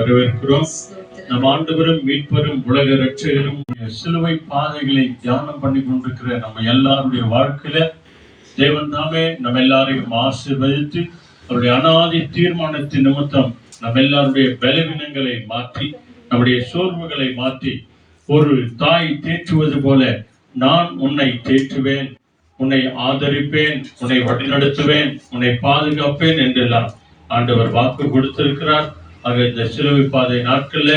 வரவேற்கிறோம். நம் ஆண்டவரும் மீட்பரும் உலக இரட்சகரும் சிலுவை பாதைகளை தியானம் பண்ணி கொண்டிருக்கிற நம்ம எல்லாருடைய வாழ்க்கையில தேவன் தாமே நம்ம எல்லாரையும் ஆசீர்வதித்து அவருடைய அனாதி தீர்மானத்தின் நிமித்தம் நம்ம எல்லாருடைய பலவீனங்களை மாற்றி நம்முடைய சோர்வுகளை மாற்றி ஒரு தாய் தேற்றுவது போல நான் உன்னை தேற்றுவேன், உன்னை ஆதரிப்பேன், உன்னை வழிநடத்துவேன், உன்னை பாதுகாப்பேன் என்றெல்லாம் ஆண்டவர் வாக்கு கொடுத்திருக்கிறார். ஆக இந்த சிலுவை பாதை நாட்கள்ல,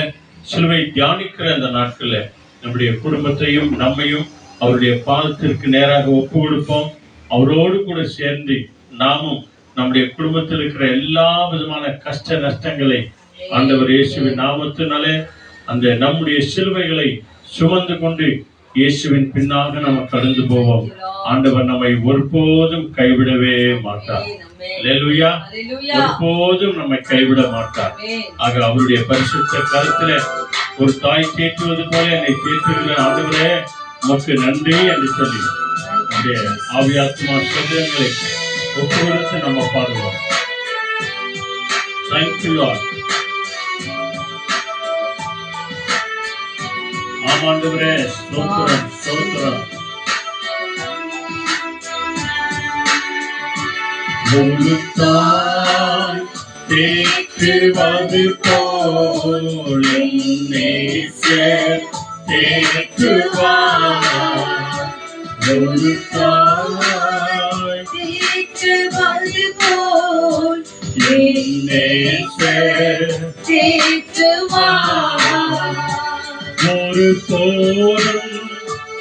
சிலுவை தியானிக்கிற அந்த நாட்கள்ல நம்முடைய குடும்பத்தையும் நம்மையும் அவருடைய பாதத்திற்கு நேராக ஒப்பு கொடுப்போம். அவரோடு கூட சேர்ந்து நாமும் நம்முடைய குடும்பத்தில் இருக்கிற எல்லா விதமான கஷ்ட நஷ்டங்களை ஆண்டவர் இயேசுவின் நாமத்தினாலே அந்த நம்முடைய சிலுவைகளை சுமந்து கொண்டு இயேசுவின் பின்னாக நம்ம கடந்து போவோம். ஆண்டவர் நம்மை ஒருபோதும் கைவிடவே மாட்டார். அல்லேலூயா. ஒருபோதும் நம்மை கைவிட மாட்டார். ஆக அவருடைய பரிசுத்த கருத்துல ஒரு தாய் தேற்றுவது போல என்னை தேற்றுகிற ஆண்டவரே உமக்கு நன்றி என்று சொல்லி நம்முடைய ஆவியாத்மா சரீரங்களை ஒப்புவித்து நம்ம பாடுவோம். Thank you Lord. ஆமாண்டவரே ஸ்தோத்திரம் ஸ்தோத்திரம். ஒரு தாய் தேற்றுவது போல் நேசர் தேற்றுவார். ஒரு தாய் தேற்றுவது போல் நேசர் தேற்றுவார். ஒரு போதும்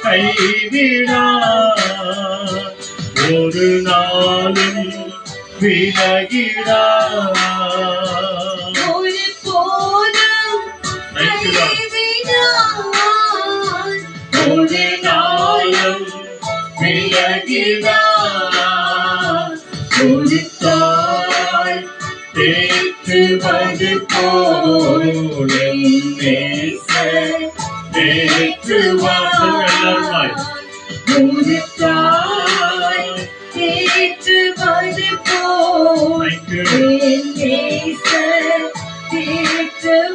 கைவிடார், ஒரு நாளும் விலகிடார். ஒரு போதும் கைவிடார், ஒரு நாளும் விலகிடார். ஒரு தாய் தேற்றுவது போல் நேசர் தேற்றுவார். ஒரு தாய் தேற்றுவது போல் நேசர் தேற்றுவார்.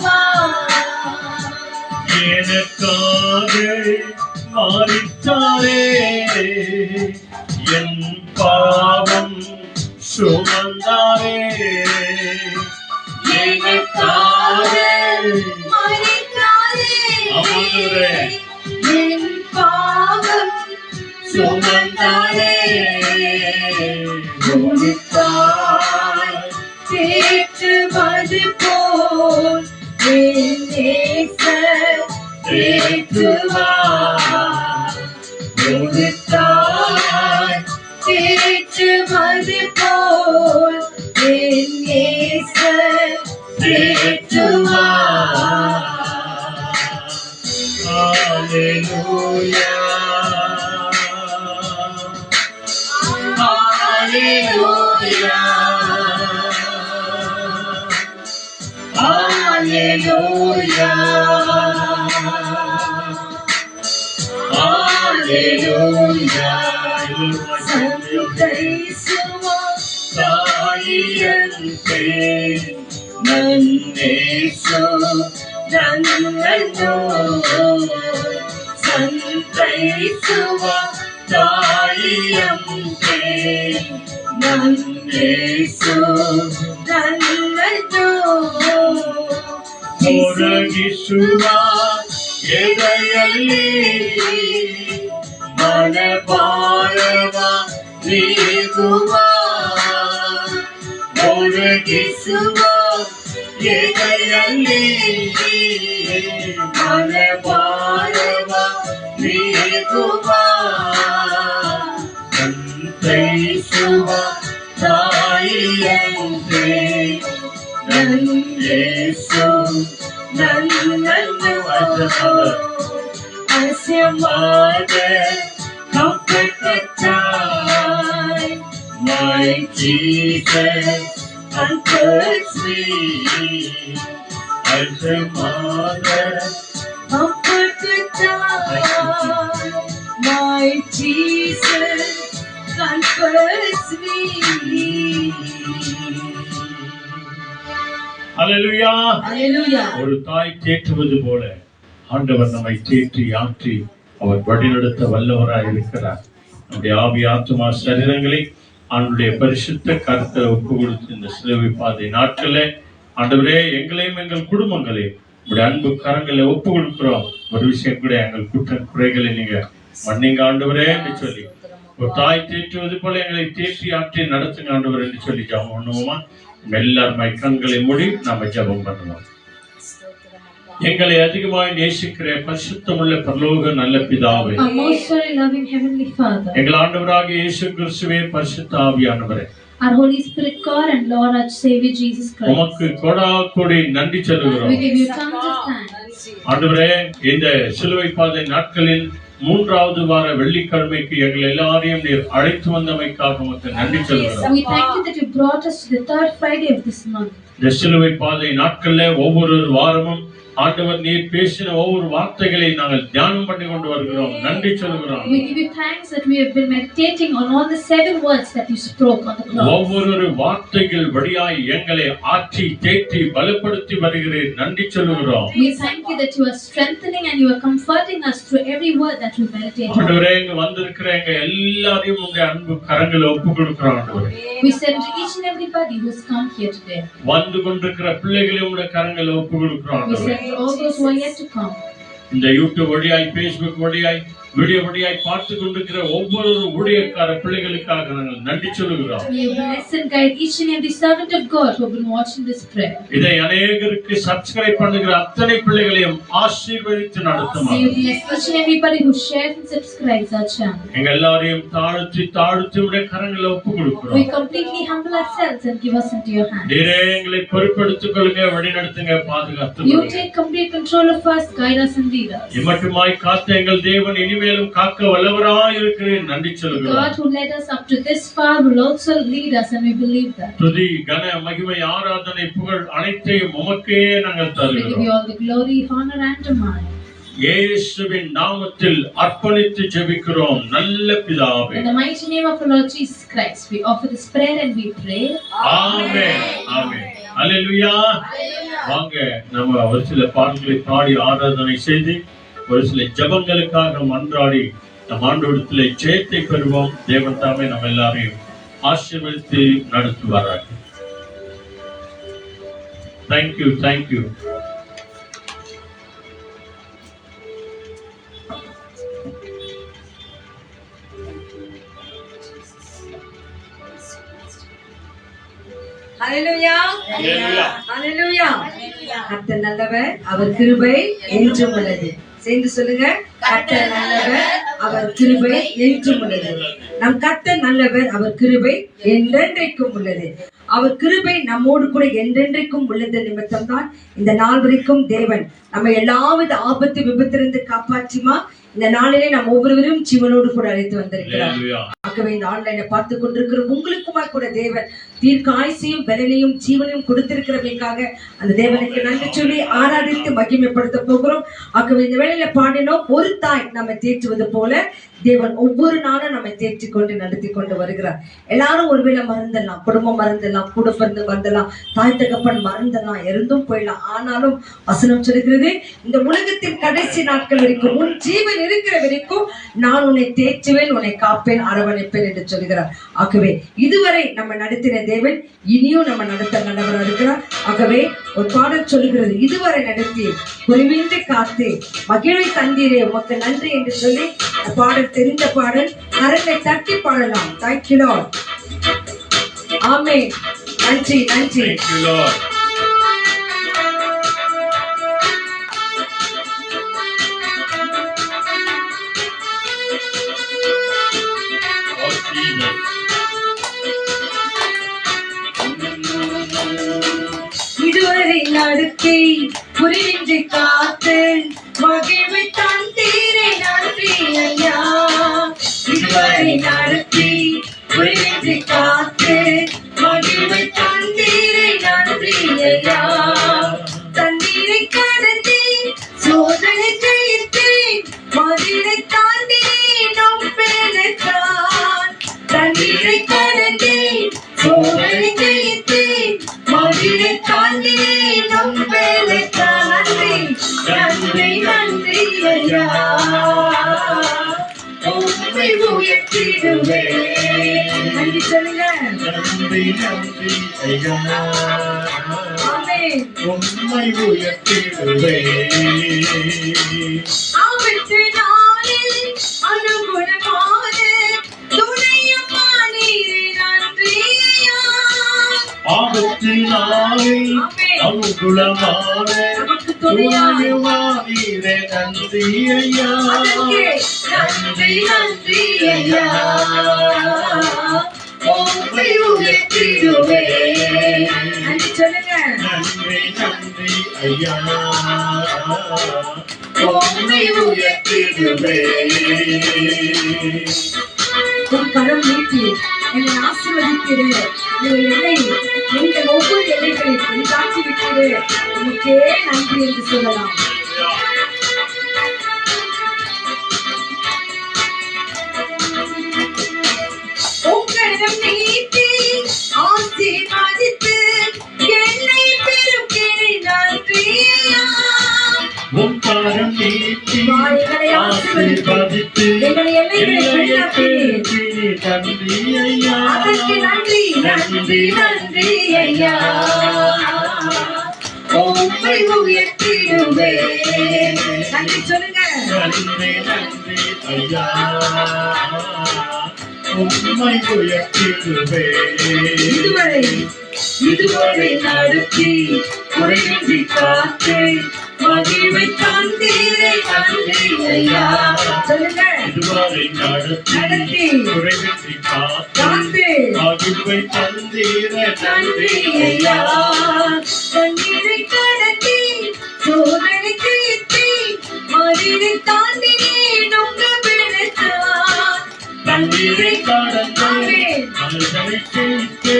எனக்காக மாறித்தாரே, என் பாவம் சுமந்தாரே. எனக்காக மாறித்தாரே, என் பாவம் சுமந்தாரே. ஒரு தாய் தேற்றுவது போல் நேசர் தேற்றுவார். ஒரு தாய் தேற்றுவது போல் நேசர் தேற்றுவார். Hallelujah. Hallelujah. Hallelujah. Hallelujah. Santaisuma Saiyante Nannesu Nannano. Santaisuma Saiyante Nannesu Nannano. Oragisuma Edayalli Manabarava Niguma. Oragisuma Edayalli Manabarava Niguma. Santaisuma Saiyante Nannesu Nannano. As your mother comfort the child, my Jesus comforts me. As your mother comfort the child, my Jesus comforts me. ஹல்லேலூயா. ஒரு தாய் தேற்றுவது போல ஆண்டவர் நம்மை தேற்றி ஆற்றி அவர் வழிநடத்த வல்லவராய் இருக்கிறார். நம்முடைய ஆவி ஆத்துமா சரீரங்களை ஆண்டுடைய பரிசுத்த கருத்தை ஒப்பு கொடுத்து இந்த சிலுவை பாதை நாட்கள ஆண்டவரே எங்களையும் எங்கள் குடும்பங்களையும் உங்களுடைய அன்பு கரங்களை ஒப்பு கொடுக்கிறோம். ஒரு விஷயம் கூட எங்கள் குற்ற குறைகளை நீங்க மன்னிங்க ஆண்டவரே என்று சொல்லி ஒரு தாய் தேற்றுவது போல எங்களை தேற்றி ஆற்றி நடத்துங்க ஆண்டவர் என்று சொல்லி ஜெபம் பண்ணுவோமா? எல்லாருமே கண்களை மூடி நாம ஜெபம் பண்ணுவோம். எங்களை அதிகமாய் நேசிக்கிற பரிசுத்தமுள்ள பரலோக நல்ல பிதாவே, எங்கள் ஆண்டவராகிய இயேசு கிறிஸ்துவே, பரிசுத்த ஆவியானவரே, our Holy Spirit God and Lord our Savior Jesus Christ, உமக்கு கோடாகோடி நன்றி சொல்லுகிறோம். we give you tons of thanks. ஆண்டவரே, இந்த சிலுவை பாதை நாட்களில் 3வது வார வெள்ளிக்கிழமைக்கு எங்கள் எல்லாரையும் நீர் அழைத்து வந்தமைக்காக உமக்கு நன்றி சொல்லுகிறோம். We thank you that you brought us to the 3rd Friday of this month. இந்த சிலுவை பாதை நாட்கள்ல ஒவ்வொரு வாரமும் ஆண்டவர் நீர் பேசின ஒவ்வொரு வார்த்தைகளை நாங்கள் தியானம் பண்ணி கொண்டு வருகிறோம். நன்றி சொல்கிறோம். We give you thanks that we have been meditating on all the 7 words that you spoke on the cross. ஒவ்வொரு வார்த்தைகள் வழியாய் எங்களை ஆற்றி தேற்றி பலப்படுத்தி வருகிறீர். நன்றி சொல்கிறோம். We thank you that you are strengthening and you are comforting us through every word that we meditate on. ஆண்டவரே, இங்க வந்திருக்கிற எங்க எல்லாரையும் உங்களுடைய அன்பு கரங்களை ஒப்பு கொடுக்கிறோம் ஆண்டவரே. We send to each and everybody who has come here today. வந்து கொண்டிருக்கிற பிள்ளைகளையும் உங்களுடைய கரங்களை ஒப்பு கொடுக்கிறோம் ஆண்டவரே. All those who are yet to come. இந்த யூடியூப் வழியாய், Facebook வழியாய், வீடியோ வழியாய் பார்த்து கொண்டிருக்கிற ஒவ்வொரு ஊழியக்கார பிள்ளைகளுக்காக நாங்கள் நன்றி சொல்கிறோம். We bless and guide each and every servant of God who have been watching this prayer. இதை அநேகருக்கு சப்ஸ்கிரைப் பண்ணுகிற அத்தனை பிள்ளைகளையும் ஆசீர்வதித்து நடத்துமா. We bless each and everybody who shares and subscribes our channel. எங்க எல்லாரையும் தாழ்த்தி உடைய கரங்களை ஒப்பு கொடுக்கிறோம். We completely humble ourselves and give us into your hands. நீரே எங்களை பொறுப்பெடுத்துக் கொள்ளுங்க, வழிநடத்துங்க, பாதுகாத்துக் You கொள்ளுங்க. take complete control of us, guide us and lead us. இம்மட்டுமாய் காத்த எங்கள் தேவன் இனிமேலும் காக்க வல்லவராய் இருக்கிறேன். நன்றி சொல்கிறோம். God who led us up to this far will also lead us, and we believe that. துதி, கன, மகிமை, ஆராதனை, புகழ் அனைத்தையும் உமக்கே நாங்கள் We give you தருகிறோம். all the glory, honor and dominion. இயேசுவின் நாமத்தில் அர்ப்பணித்து ஜெபிக்கிறோம் நல்ல பிதாவே. In the mighty name of the Lord Jesus Christ, we offer this prayer and we pray. Amen. Amen. அல்லேலூயா. வாங்க நம்ம ஒரு சில பாடல்களை பாடி ஆராதனை செய்து ஒரு சில ஜெபங்களுக்காக மன்றாடி நம் ஆண்டவரிடத்திலே ஜெயத்தை பெறுவோம். தேவன் தாமே நம்ம எல்லாரையும் ஆசீர்வதித்து நடத்துவாராக. Thank you, thank you. Hallelujah, hallelujah, hallelujah. கர்த்தர் நல்லவர், அவர் கிருபை என்றும் உள்ளது. சேர்ந்து சொல்லுங்க, கர்த்தர் நல்லவர், அவர் கிருபை என்றும் உள்ளது. நம் கர்த்தர் நல்லவர், அவர் கிருபை என்றென்றைக்கும் உள்ளது. அவர் கிருபை நம்மோடு கூட என்றென்றைக்கும் உள்ளது நிமித்தம் தான் இந்த நாள் வரைக்கும் தேவன் நம்ம எல்லாவித ஆபத்து விபத்திலிருந்து காப்பாற்றிமா இந்த நாளிலே நாம் ஒவ்வொருவரும் ஜீவனோடு கூட அழைத்து வந்திருக்கிறார். ஆகவே இந்த ஆன்லைனை பார்த்து கொண்டிருக்கிற உங்களுக்குமா கூட தேவன் தீர்க்காயுசையும் பலனையும் ஜீவனையும் கொடுத்திருக்கிறவைக்காக அந்த தேவனுக்கு நன்றி சொல்லி ஆராதித்து மகிமைப்படுத்த போகிறோம். ஆகவே இந்த வேளையில பாடினோம், ஒரு தாய் நம்ம தேற்றுவது போல தேவன் ஒவ்வொரு நாளும் நம்மை தேற்றி கொண்டு நடத்தி கொண்டு வருகிறார். எல்லாரும் ஒருவேளை மறந்துடலாம், குடும்பம் மறந்துடலாம், கூட பிறந்து மறந்துடலாம், தாய் தகப்பன் மறந்துடலாம், இருந்தும் போயிடலாம். ஆனாலும் வசனம் சொல்கிறது, இந்த உலகத்தின் கடைசி நாட்கள் வரைக்கும் உன் ஜீவன் இருக்கிற வரைக்கும் நான் உன்னை தேற்றுவேன், உன்னை காப்பேன், அரவணைப்பேன் என்று சொல்கிறார். ஆகவே இதுவரை நம்ம நடத்தின தேவன் இனியும் நம்ம நடத்த நல்லவராக இருக்கிறார். ஆகவே ஒரு பாடல் சொல்லுகிறது, இதுவரை நடத்தி குறைவின்றி காத்து மகிழ்வை தந்தீரே உமக்கு நன்றி என்று சொல்லி பாடல் தெரிந்த பாடல் கரங்களை தட்டி பாடலாம். Thank you Lord. ஆமென். நன்றி, நன்றி. Thank you Lord. இதுவரை நடத்தி புரிவின்றி காத்து மகிழ்வை தந்தீரே நன்றி ஐயா. இதுவரை நடத்தி புரிவின்றி காத்து மகிழ்வை தந்தீரே நன்றி ஐயா. தண்ணீரை கடந்து சோதனை ஜெயித்து மதிலை தாண்டி நம் பேலத்தான். தண்ணீரை கடந்து சோதனை ஜெயித்து மதிலை தாண்டி நன்றி நன்றி ஐயா ஆமென். உம்மை உயர்த்திடுவே ஆபத்து நாளில் அனுகுணமான துணையம்மா நீரே நன்றி ஐயா. ஆபத்து நாளில் ஆமென். அனுகுணமான நமக்கு துணையாய் துணையானீரே நன்றி ஐயா அதற்கே நன்றி நன்றி ஐயா. உம்மை உயர்த்திடுவே. நன்றி சொல்லுங்க. நன்றி நன்றி ஐயா உம்மை உயர்த்திடுவே. உன் கரம் நீட்டி என்னை ஆசீர்வதித்திரு. எங்கள் ஒவ்வொரு எல்லைகளை பெரிதாக்கி விட்டிரு. உனக்கே நன்றி என்று சொல்லலாம். உங்களிடம் நீட்டி ஆசீர்வதித்து என்னை பெருக்கினி நன்றி ஐயா. உம் கரம் நீட்டி எங்களை ஆசீர்வதித்து ஆசீர்வதித்து எங்களை எல்லைகளை பெரிதாக்கினீர். நன்றி ஐயா அதற்கு நன்றி நன்றி நன்றி ஐயா. உம்மை உயர்த்திடுவே. நன்றி சொல்லுங்க. நன்றி நன்றி ஐயா உம்மை உயர்த்திடுவே இதுவரை நடத்தி குறையின்றி காத்து மகிழ்வை தந்தீரே நன்றி ஐயா. சொல்லுங்க. இதுவரை நடத்தி நடத்தி குறைவின்றி காத்து காத்து மகிழ்வை தந்தீர நன்றி நன்றி ஐயா. ஐயா கண்ணீரை கடத்தி சோதனை தீர்த்தி மதிலை தாண்டினேன் உங்க பிழைத்தான். தண்ணீரை கடந்து ஆமென். மனிதனை கேட்டு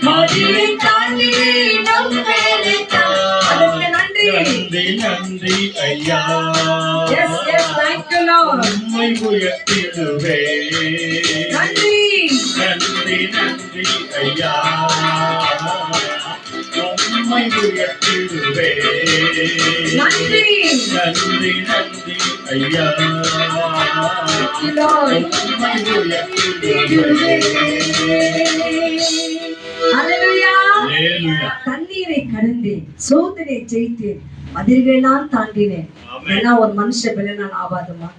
மதிலை தாண்டினேன் உங்க பிழைத்தான். அதற்கு நன்றி. நன்றி நன்றி ஐயா Yes, yes, thank you Lord. உம்மை உயர்த்திடுவே நன்றி. நன்றி நன்றி ஐயா உம்மை உயர்த்திடுவே நன்றி. நன்றி நன்றி ஐயா Thank you Lord. உம்மை உயர்த்திடுவே Hallelujah. ஹல்லேலூயா தண்ணீரை கடந்தேன், சோதனை ஜெயித்தேன், மதில்களெல்லாம் தாண்டினேன். ஆமென். ஏன்னா ஒரு மனுஷ பலனான் ஆவாதுமா,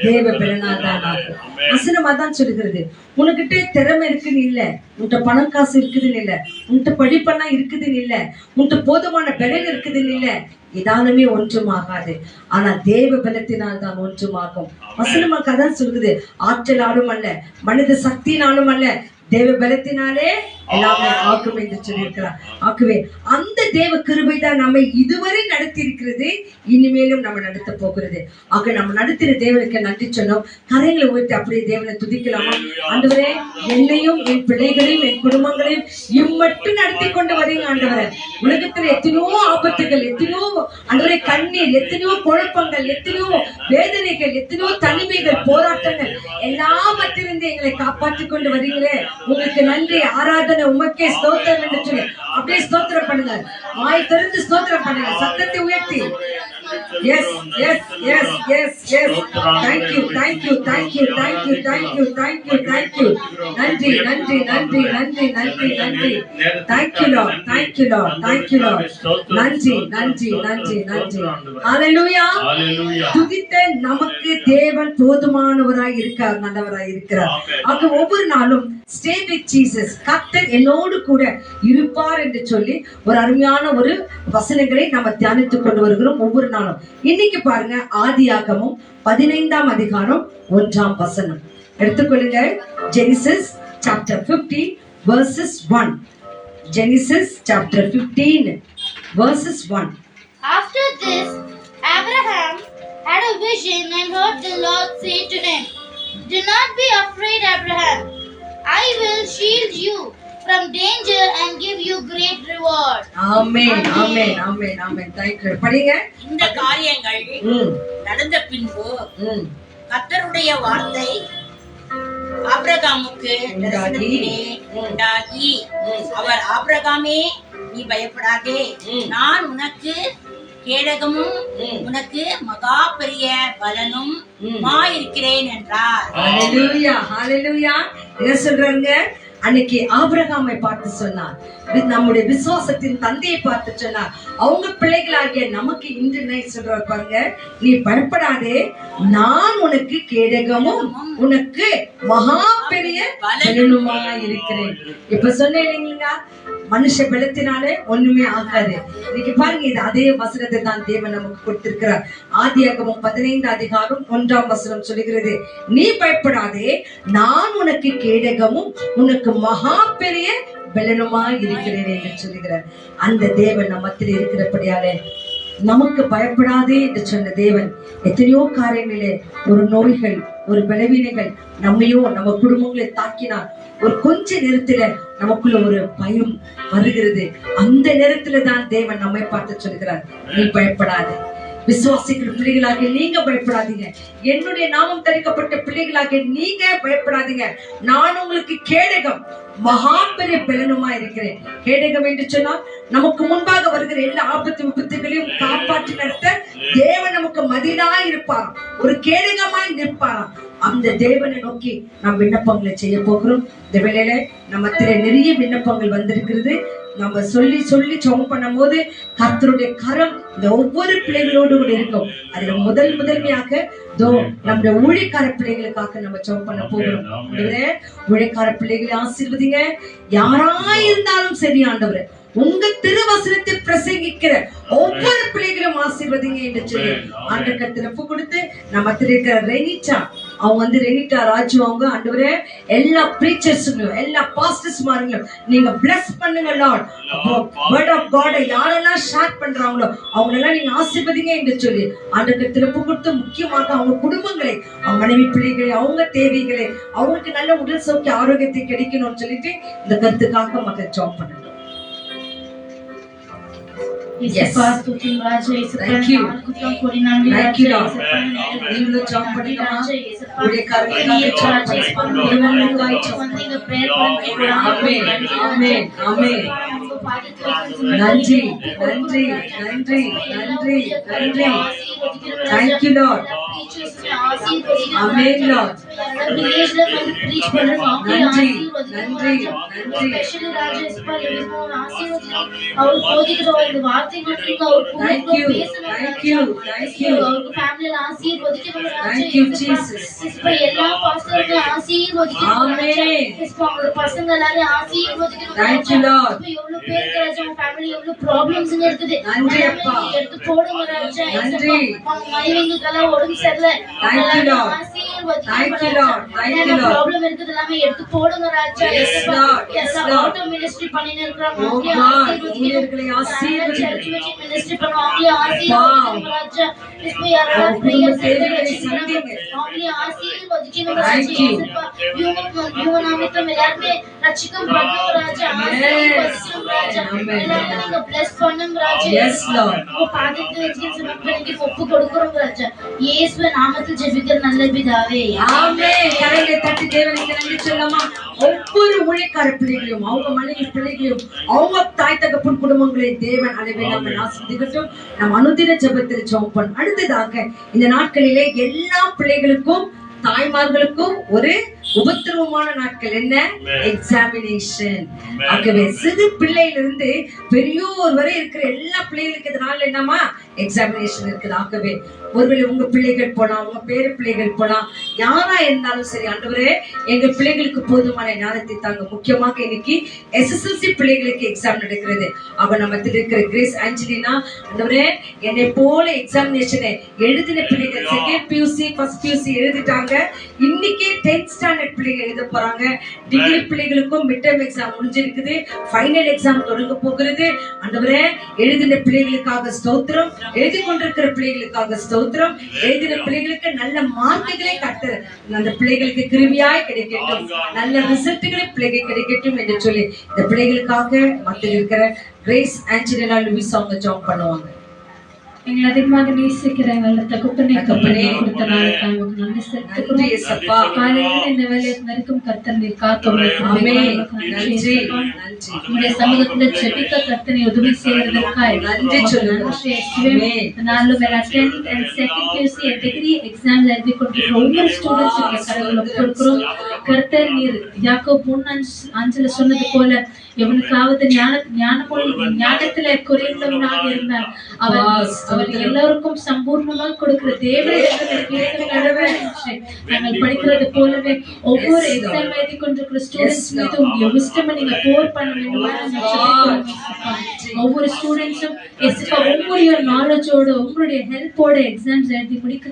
தேவ பலனால் தான் ஆகும். வசனம் அதான் சொல்லுகிறது. உனக்கிட்ட திறமை இருக்குன்னு இல்ல, உன்கிட்ட பணம் காசு இருக்குதுன்னு இல்ல, உன்கிட்ட படிப்பெல்லாம் இருக்குதுன்னு இல்ல, உன்கிட்ட போதுமான பலன் இருக்குதுன்னு இல்ல, இதாலுமே ஒன்றுமாகாது. ஆனா தேவ பலத்தினால் தான் ஒன்றுமாகும். வசனமாக அதான் சொல்லுது. ஆற்றலாலும் அல்ல, மனித சக்தினாலும் அல்ல, தேவ பலத்தினாலே எல்லாமே ஆக்கும் என்று சொல்லியிருக்கிறார். ஆகவே அந்த தேவ கிருபை தான் நம்மை இதுவரை நடத்தி இருக்கிறது, இனிமேலும் நம்ம நடத்த போகிறது. ஆக நம்ம நடத்தின தேவனுக்கு நன்றி சொன்னோம். கரைகளை உயர்த்தி அப்படியே தேவனை துதிக்கலாமா? ஆண்டவரே, என்னையும் என் பிள்ளைகளையும் என் குடும்பங்களையும் இம்மட்டும் நடத்தி கொண்டு வரீங்க ஆண்டவரே. உலகத்துல எத்தனையோ ஆபத்துகள், எத்தனையோ ஆண்டவரே கண்ணீர், எத்தனையோ குழப்பங்கள், எத்தனையோ வேதனைகள், எத்தனையோ தனிமைகள், போராட்டங்கள் எல்லாவற்றிலிருந்து எங்களை காப்பாற்றிக் கொண்டு வரீங்களே, உங்களுக்கு நன்றி, ஆராதனை உமக்கே ஸ்தோத்திரம் என்று சொல்லி அப்படியே ஸ்தோத்திரம் பண்ணுங்க. வாய் திறந்து ஸ்தோத்திரம் பண்ணுங்க, சத்தத்தை உயர்த்தி. Yes yes yes yes yes thank you thank you thank you thank you thank you thank you thank you. நன்றி நன்றி நன்றி நன்றி நன்றி நன்றி. Thank you lord, thank you lord, thank you lord. நன்றி நன்றி நன்றி நன்றி. ஹல்லேலூயா. ஹல்லேலூயா துதித்த நமக்கு தேவன் போதுமானவராய் இருக்கார், நல்லவராய் இருக்கிறார். ஆக ஒவ்வொரு நாளும் ஸ்டே வித் ஜீசஸ், கர்த்தர் என்னோடு கூட இருப்பார் என்று சொல்லி ஒரு அருமையான ஒரு வசனங்களை நம்ம தியானித்துக் கொண்டு வருகிறோம் ஒவ்வொரு நாளும். இன்னைக்கு பாருங்க, ஆதியாகமம் 15ஆம் அதிகாரம் 1ஆம் வசனம் எடுத்துக்கொள்ளுங்க. Genesis chapter 15 verses 1. Genesis chapter 15 verses 1. After this, Abraham had a vision and heard the Lord say to him, "Do not be afraid, Abraham. I will shield you from danger and give you great reward." Amen, amen, amen, amen. Thank you. படிங்க. இந்த காரியங்கள் நடந்த பின்பு கர்த்தருடைய வார்த்தை ஆபிரகாமுக்கு தரிசனத்திலே உண்டாகி, அவர், ஆபிரகாமே, நீ பயப்படாதே, நான் உனக்கு கேடகமும் உனக்கு மகா பெரிய பலனும் இருக்கிறேன் என்றார். ஹalleluya, ஹalleluya. என்ன சொல்றாங்க? அன்னைக்கு ஆபிரகாமை பார்த்து சொன்னார், நம்முடைய விசுவாசத்தின் தந்தையை பார்த்து சொன்னார். அவங்க பிள்ளைகளாகிய நமக்கு இன்று நைட் சொல்றார் பாருங்க, நீ பயப்படாதே, நான் உனக்கு கேடகமும் உனக்கு மகா பெரிய பலனுமா இருக்கிறேன். இப்ப சொன்னேன் இல்லைங்களா, மனுஷ பலத்தினாலே ஒண்ணுமே ஆகாது. இன்னைக்கு பாருங்க, இது அதே வசனத்தை தான் தேவன் நமக்கு கொடுத்திருக்கிறார். ஆதியாகமம் 15 அதிகாரம் 1ஆம் வசனம் சொல்லுகிறது, நீ பயப்படாதே, நான் உனக்கு கேடகமும் உனக்கு மகா பெரிய பலனுமா இருக்கிறேன் என்று சொல்லுகிறார். அந்த தேவன் நம்மத்தில் இருக்கிறபடியாலே நமக்கு பயப்படாதே என்று சொன்ன தேவன் எத்தனையோ காரியங்களிலே ஒரு நோய்கள், ஒரு பலவீனங்கள் நம்மையோ நம்ம குடும்பங்களை தாக்கினார். ஒரு கொஞ்ச நேரத்துல நமக்குள்ள ஒரு பயம் வருகிறது. அந்த நேரத்துல தான் தேவன் நம்மை பார்த்து சொல்கிறார், நீ பயப்படாதே. விசுவாசிக்கிற பிள்ளைகளாக நீங்க பயப்படாதீங்க. என்னுடைய நாமம் தரிக்கப்பட்ட பிள்ளைகளாக நீங்க பயப்படாதீங்க. நான் உங்களுக்கு கேடகம் மகா பெரிய பலனுமா இருக்கிறேன். கேடகம் என்று சொன்னால் நமக்கு முன்பாக வருகிற எல்லா ஆபத்து விபத்துகளையும் காப்பாற்றி நடத்த தேவன் நமக்கு மதிலாய் இருப்பாராம், ஒரு கேடகமாய் நிற்பாராம். அந்த தேவனை நோக்கி நாம் விண்ணப்பங்களை செய்ய போகிறோம். இந்த வேளையில நம்ம நிறைய விண்ணப்பங்கள் வந்திருக்கிறது. நம்ம சொல்லி சொல்லி ஜெபம் பண்ணும் போது கர்த்தருடைய கரம் இந்த ஒவ்வொரு பிள்ளைகளோடு கூட இருக்கும். அதுல முதன்மையாக நம்முடைய ஊழியக்கார பிள்ளைகளுக்காக நம்ம ஜெபம் பண்ண போகிறோம். ஊழியக்கார பிள்ளைகளை ஆசீர்வதிங்க. யாராயிருந்தாலும் சரி ஆண்டவரே, உங்க திருவசனத்தை பிரசங்கிக்கிற ஒவ்வொரு பிள்ளைகளும் ஆசீர்வதிங்க என்று சொல்லி ஆண்டவர் திறப்பு கொடுத்து நம்ம இருக்கிற ரெனிட்டா, அவங்க ரெனிட்டா ராஜு, அவங்க ஆண்டவரே எல்லா பிரீச்சர்ஸுங்களும் எல்லா பாஸ்டர்ஸ்மாருங்களும் நீங்க பிளஸ் பண்ணுங்க லார்ட். வேர்ட் ஆஃப் காட் யாரெல்லாம் ஷேர் பண்றாங்களோ அவங்களெல்லாம் நீங்க ஆசீர்வதிங்க என்று சொல்லி ஆண்டவர் திறப்பு கொடுத்து, முக்கியமாக அவங்க குடும்பங்களை, அவங்க மனைவி பிள்ளைகளை, அவங்க தேவைகளை, அவங்களுக்கு நல்ல உடல் சௌக்கிய ஆரோக்கியத்தை கிடைக்கணும்னு சொல்லிட்டு இந்த கருத்துக்காக மக்கள் ஜாப் பண்ணணும். Yes. Thank you. Thank you, Lord. நீங்களும் ஜாப் பண்ணுங்க. ஊழியக்காரர்களுக்காக ஜாப் பண்ணுங்க. ஆமென், ஆமென், ஆமென். நன்றி, நன்றி, நன்றி, நன்றி, நன்றி. Thank you, Lord. Amen, Lord. நன்றி, நன்றி, நன்றி. Thank you, thank you, thank you. Thank you, Jesus. Amen. Thank you, Lord. நன்றி அப்பா. நன்றி. Thank you, Lord. Thank you, Lord. Thank you, Lord. Problem இருக்குது எல்லாமே எடுத்து போடுங்க ராஜா. Yes, Lord. Yes, Lord. Auto ministry பண்ணிட்டு இருக்காங்க. Oh God, ஊழியர்களை ஆசீர்வதிங்க. மினிஸ்ட்ரி பண்ணுவாங்க, ஆசீர்வதிங்க ராஜா. இப்போ யாராவது பிரேயர் தேவைகளை சந்திங்க. அவங்களே ஆசீர்வதிக்கணும் Thank you. யுவ நாமத்தம் எல்லாருமே ரட்சிக்கம் பண்ணுங்க ராஜா. ஆசீர்வதிக்கணும் ராஜா. எல்லாரும் நீங்க bless பண்ணுங்க ராஜா. Yes, Lord. உங்க பாதத்தை வச்சு நமக்கு ஒப்பு கொடுக்கிறோம் ராஜா. இயேசுவின் நாமத்தில் ஜெபிக்கிற நல்ல பிதாவே. ஆமென். கரங்களை தட்டி தேவனுக்கு நன்றி சொல்லலாமா? ஒவ்வொரு ஊழியக்கார பிள்ளைகளையும், அவங்க மனைவி பிள்ளைகளையும், அவங்க தாய் தகப்பன் குடும்பங்களை தேவன் அளவில் நம்ம ஆசீர்வதிக்கட்டும். நம்ம அனுதின ஜெபத்தில் ஜெபம் பண்ண. அடுத்ததாக இந்த நாட்களிலே எல்லா பிள்ளைகளுக்கும் தாய்மார்களுக்கும் ஒரு உபத்திரவமான நாட்கள். என்ன? எக்ஸாமினேஷன். ஆகவே சிறு பிள்ளையிலிருந்து பெரியோர் வரை இருக்கிற எல்லா பிள்ளைகளுக்கு இதனால என்னமா எக்ஸாமினேஷன் இருக்குது. ஆகவே ஒருவேளை உங்க பிள்ளைகள் போலாம், உங்க பேரு பிள்ளைகள் போலாம், யாரா இருந்தாலும் சரி, ஆண்டவரே எங்க பிள்ளைகளுக்கு போதுமான ஞானத்தை தாங்க. முக்கியமாக இன்னைக்கு SSLC பிள்ளைகளுக்கு எக்ஸாம் நடக்கிறது. அவ நம்ம இருக்கிற கிரேஸ் ஆஞ்சலினா, ஆண்டவரே என்னை போல எக்ஸாமினேஷனை எழுதின பிள்ளைகள் செகண்ட் PUC ஃபர்ஸ்ட் PUC எழுதிட்டாங்க. இன்னைக்கு 10th ஸ்டாண்டர்ட் பிள்ளைகள் எழுத போறாங்க. டிகிரி பிள்ளைகளுக்கும் மிட் டர்ம் எக்ஸாம் முடிஞ்சிருக்குது. ஃபைனல் எக்ஸாம் தொடங்க போகிறது. ஆண்டவரே எழுதின பிள்ளைகளுக்காக ஸ்தோத்திரம், எழுதி கொண்டிருக்கிற பிள்ளைகளுக்காக ஸ்தோத்திரம். எழுதின பிள்ளைகளுக்கு நல்ல மார்க்குகளை கட்டு, அந்த பிள்ளைகளுக்கு கிருபையாய் கிடைக்கட்டும், நல்ல ரிசல்ட்டுகளை பிள்ளைகள் கிடைக்கட்டும் என்று சொல்லி இந்த பிள்ளைகளுக்காக மத்தியில் இருக்கிற கிரேஸ் ஆஞ்சலினா லூயிஸ் அவங்க ஜாப் பண்ணுவாங்க. எங்களை அதிகமாக நேசிக்கிற எங்கள தகப்பனே, கொடுத்த நாளுக்காக உங்களுக்கு நன்றி செலுத்துகிறோம். காலையில் இந்த வேலையை வரைக்கும் கர்த்தர் நீர் காத்தோமே. நன்றி. உங்களுடைய சமூகத்துல ஜெபிக்க கர்த்தனை உதவி செய்வதற்காக நன்றி சொல்லுங்க. நானும் 10th and 2nd PUC degree exam எழுதி கொண்டிருக்கிற ஒவ்வொரு ஸ்டூடெண்ட்ஸ் கடவுளை கொடுக்கிறோம். கர்த்தர் நீர் யாக்கோபு 3:5 சொன்னது போல எவனுக்காவது ஞானத்திலே குறைந்தவனாக இருந்தால் அவர் எல்லாருக்கும் சம்பூர்ணமாக கொடுக்கிற நாங்கள் படிக்கிறது போலவே ஒவ்வொரு எக்ஸாம் எழுதி கொண்டிருக்கிற ஸ்டூடெண்ட்ஸ் மீது உங்களுடைய விஸ்டமை நீங்க போர் பண்ண வேண்டுமா? ஒவ்வொரு ஸ்டூடெண்ட்ஸும் உங்களுடைய நாலேஜோட உங்களுடைய ஹெல்ப்போட எக்ஸாம்ஸ் எழுதி முடிக்க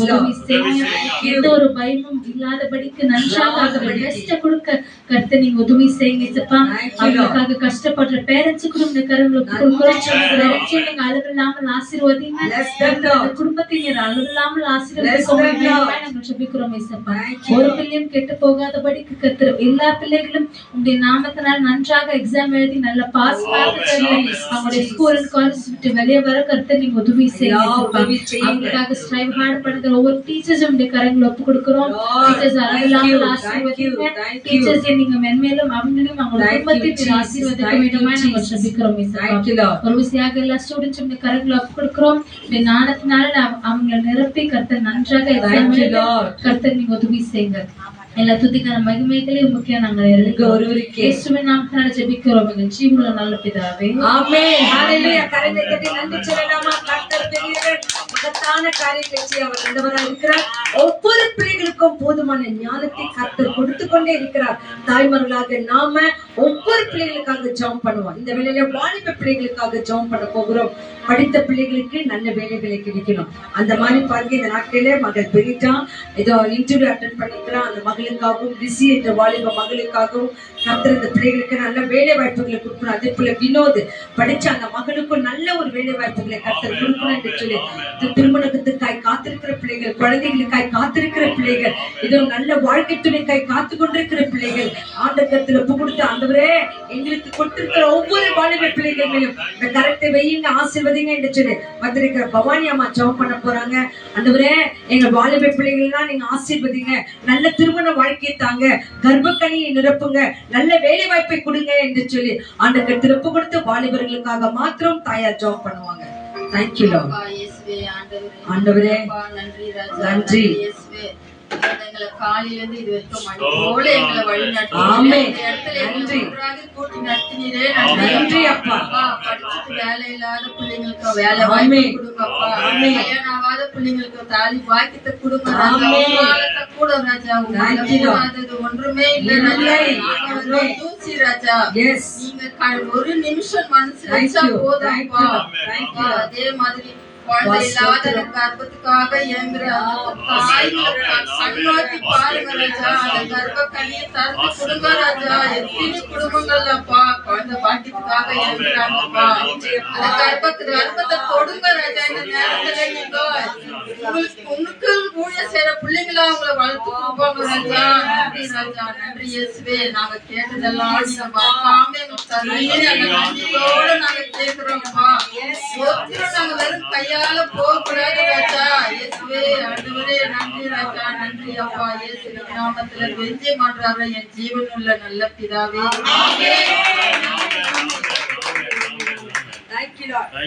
உதவி செய்யுங்க. எந்த ஒரு பயமும் இல்லாதபடிக்கு நன்றாக பெஸ்ட கொடுக்க கர்த்தர் நீங்க உதவி செய்யுங்க. இசப்பா அவங்களுக்காக கஷ்டப்படுற பேரண்ட்ஸுக்கு இந்த கரங்களுக்கு கொடுக்கிறோம். நீங்க அளவில்லாமல் ஆசீர்வதிங்க. குடும்பத்தை நீர் அளவில்லாமல் ஆசீர்வதிக்க நாங்கள் ஜெபிக்கிறோம். இசப்பா ஒரு பிள்ளையும் கெட்டு போகாதபடிக்கு கர்த்தர் எல்லா பிள்ளைகளும் உங்களுடைய நாமத்தினால் நன்றாக எக்ஸாம் எழுதி நல்ல பாஸ் அவங்களுடைய ஸ்கூல் அண்ட் காலேஜ் விட்டு வெளியே வர கர்த்தர் நீங்க உதவி செய்யுங்க. அவங்களுக்காக ஸ்ட்ரைவ் ஹார்ட் பண்ணுற ஒவ்வொரு டீச்சர்ஸ் உங்களுடைய கரங்களை ஒப்பு கொடுக்கிறோம். டீச்சர்ஸ் அளவில்லாமல் ஆசீர்வதிங்க. டீச்சர்ஸ் நீங்க மென்மேலும் அவங்களையும் அவங்களோட குடும்பத்தை ஆசீர்வதிக்க வேண்டுமா நாங்கள் ஜெபிக்கிறோம். ஒரு விஷயாக எல்லா ஸ்டூடெண்ட்ஸ் உங்களுடைய கரங்களை ஒப்பு கொடுக்கிறோம். ஞானத்தினால அவங்களை நிரப்பி கர்த்தர் நன்றாக கர்த்தர் நீங்க உதவி செய்யுங்க. எல்லா துதிக்கான மகிமைகளையும் முக்கிய நாங்கள் ஒருவருக்கு இயேசுவின் நாமத்தினால ஜெபிக்கிறோம் எங்கள் ஜீவனுள்ள நல்ல பிதாவே. ஆமென். ஹalleluya. கரங்களை தட்டி நன்றி சொல்லலாமா? கர்த்தர் பெரியவர், மகத்தான காரியங்களை செய்ய அவர் வல்லவராய் இருக்கிறார். ஒவ்வொரு பிள்ளைகளுக்கும் போதுமான ஞானத்தை கர்த்தர் கொடுத்து கொண்டே இருக்கிறார். தாய்மார்களாக நாம ஒவ்வொரு பிள்ளைகளுக்காக ஜெபம் பண்ணுவோம். இந்த வேளையில வாலிப பிள்ளைகளுக்காக ஜெபம் பண்ண போகிறோம். படித்த பிள்ளைகளுக்கு நல்ல வேலைகளை கிடைக்கணும். அந்த மாதிரி பாருங்க, இந்த நாட்களில மகள் பெரிட்டா ஏதோ இன்டர்வியூ அட்டென்ட் பண்ணிக்கலாம். அந்த மகளுக்காகவும் ரிசி என்ற வாலிப மகளுக்காகவும் கர்த்தர் இந்த பிள்ளைகளுக்கு நல்ல வேலை வாய்ப்புகளை கொடுக்கணும். அதே போல வினோத் படிச்ச அந்த மகளுக்கும் நல்ல ஒரு வேலை வாய்ப்புகளை கர்த்தர் கொடுக்கணும் என்று சொல்லி திருமணத்துக்காய் காத்திருக்கிற பிள்ளைகள், குழந்தைகளுக்காய் காத்திருக்கிற பிள்ளைகள், இதோ நல்ல வாழ்க்கை துணைக்காய் காத்து கொண்டிருக்கிற பிள்ளைகள் ஆண்டவரத்தில் ஒப்பு கொடுத்து ஆண்டவரே எங்களுக்கு கொடுத்திருக்கிற ஒவ்வொரு வாலிப பிள்ளைகள் மேலும் இந்த கரத்தை வையுங்க, ஆசீர்வதிங்க என்று சொல்லி வந்திருக்கிற பவானி அம்மா ஜெபம் பண்ண போறாங்க. ஆண்டவரே எங்க வாலிப பிள்ளைகள்லாம் நீங்க ஆசீர்வதிங்க, நல்ல திருமண வாழ்க்கையை தாங்க, கர்ப்பக்கனியை நிரப்புங்க, நல்ல வேலை வாய்ப்பை கொடுங்க என்று சொல்லி ஆண்டவருக்கு திருப்பு கொடுத்து வாலிபர்களுக்காக மாத்திரம் தாயார் ஜெபம் பண்ணுவாங்க. Thank you Lord. ஆண்டவரே நன்றி. எங்களை காலையில இருந்து இது வரைக்கும் மணி போல எங்களை வழி நடத்தினீரே. நன்றி அப்பா. படிச்சுட்டு வேலை இல்லாத பிள்ளைங்களுக்கு வேலை வாய்ப்பு கொடுங்கப்பா. கல்யாணம் ஆகாத பிள்ளைங்களுக்கு தாலி பாக்கியத்தை கொடுங்க ராஜா. கூட ராஜா உங்களாதது ஒன்றுமே இல்லை தூசி ராஜா. நீங்க ஒரு நிமிஷம் மனசு வச்சா போதும்ப்பா. அதே மாதிரி குழந்தை இல்லாத கர்ப்பத்துக்காக இயங்குற கண்ணோக்கி பாருங்க ராஜா. அந்த கர்ப்ப கனியை தரத்து கொடுங்க ராஜா. எத்தனை குடும்பங்கள்லப்பா குழந்தை பாக்கியத்துக்காக இயங்குறாங்கப்பா. அந்த கர்ப்பத்தை தொடுங்க ராஜா. இந்த நேரத்துல நீங்க உனக்கு ஊழிய செய்யற பிள்ளைங்களா அவங்களை வளர்த்து கொடுப்பாங்க ராஜா. நன்றி ராஜா. நன்றி இயேசுவே. நாங்க கேட்டதெல்லாம் நீங்க மறக்காம எங்களுக்கு தருவீங்க. அந்த நன்றியோட நாங்க கேட்கிறோம்ப்பா. நாங்க வெறும் கையால போகக்கூடாது ராஜா. இயேசுவே ஆண்டவரே நன்றி ராஜா. நன்றி அப்பா. இயேசுவின் நாமத்துல வெற்றி பண்றாரு என் ஜீவனுள்ள நல்ல பிதாவே.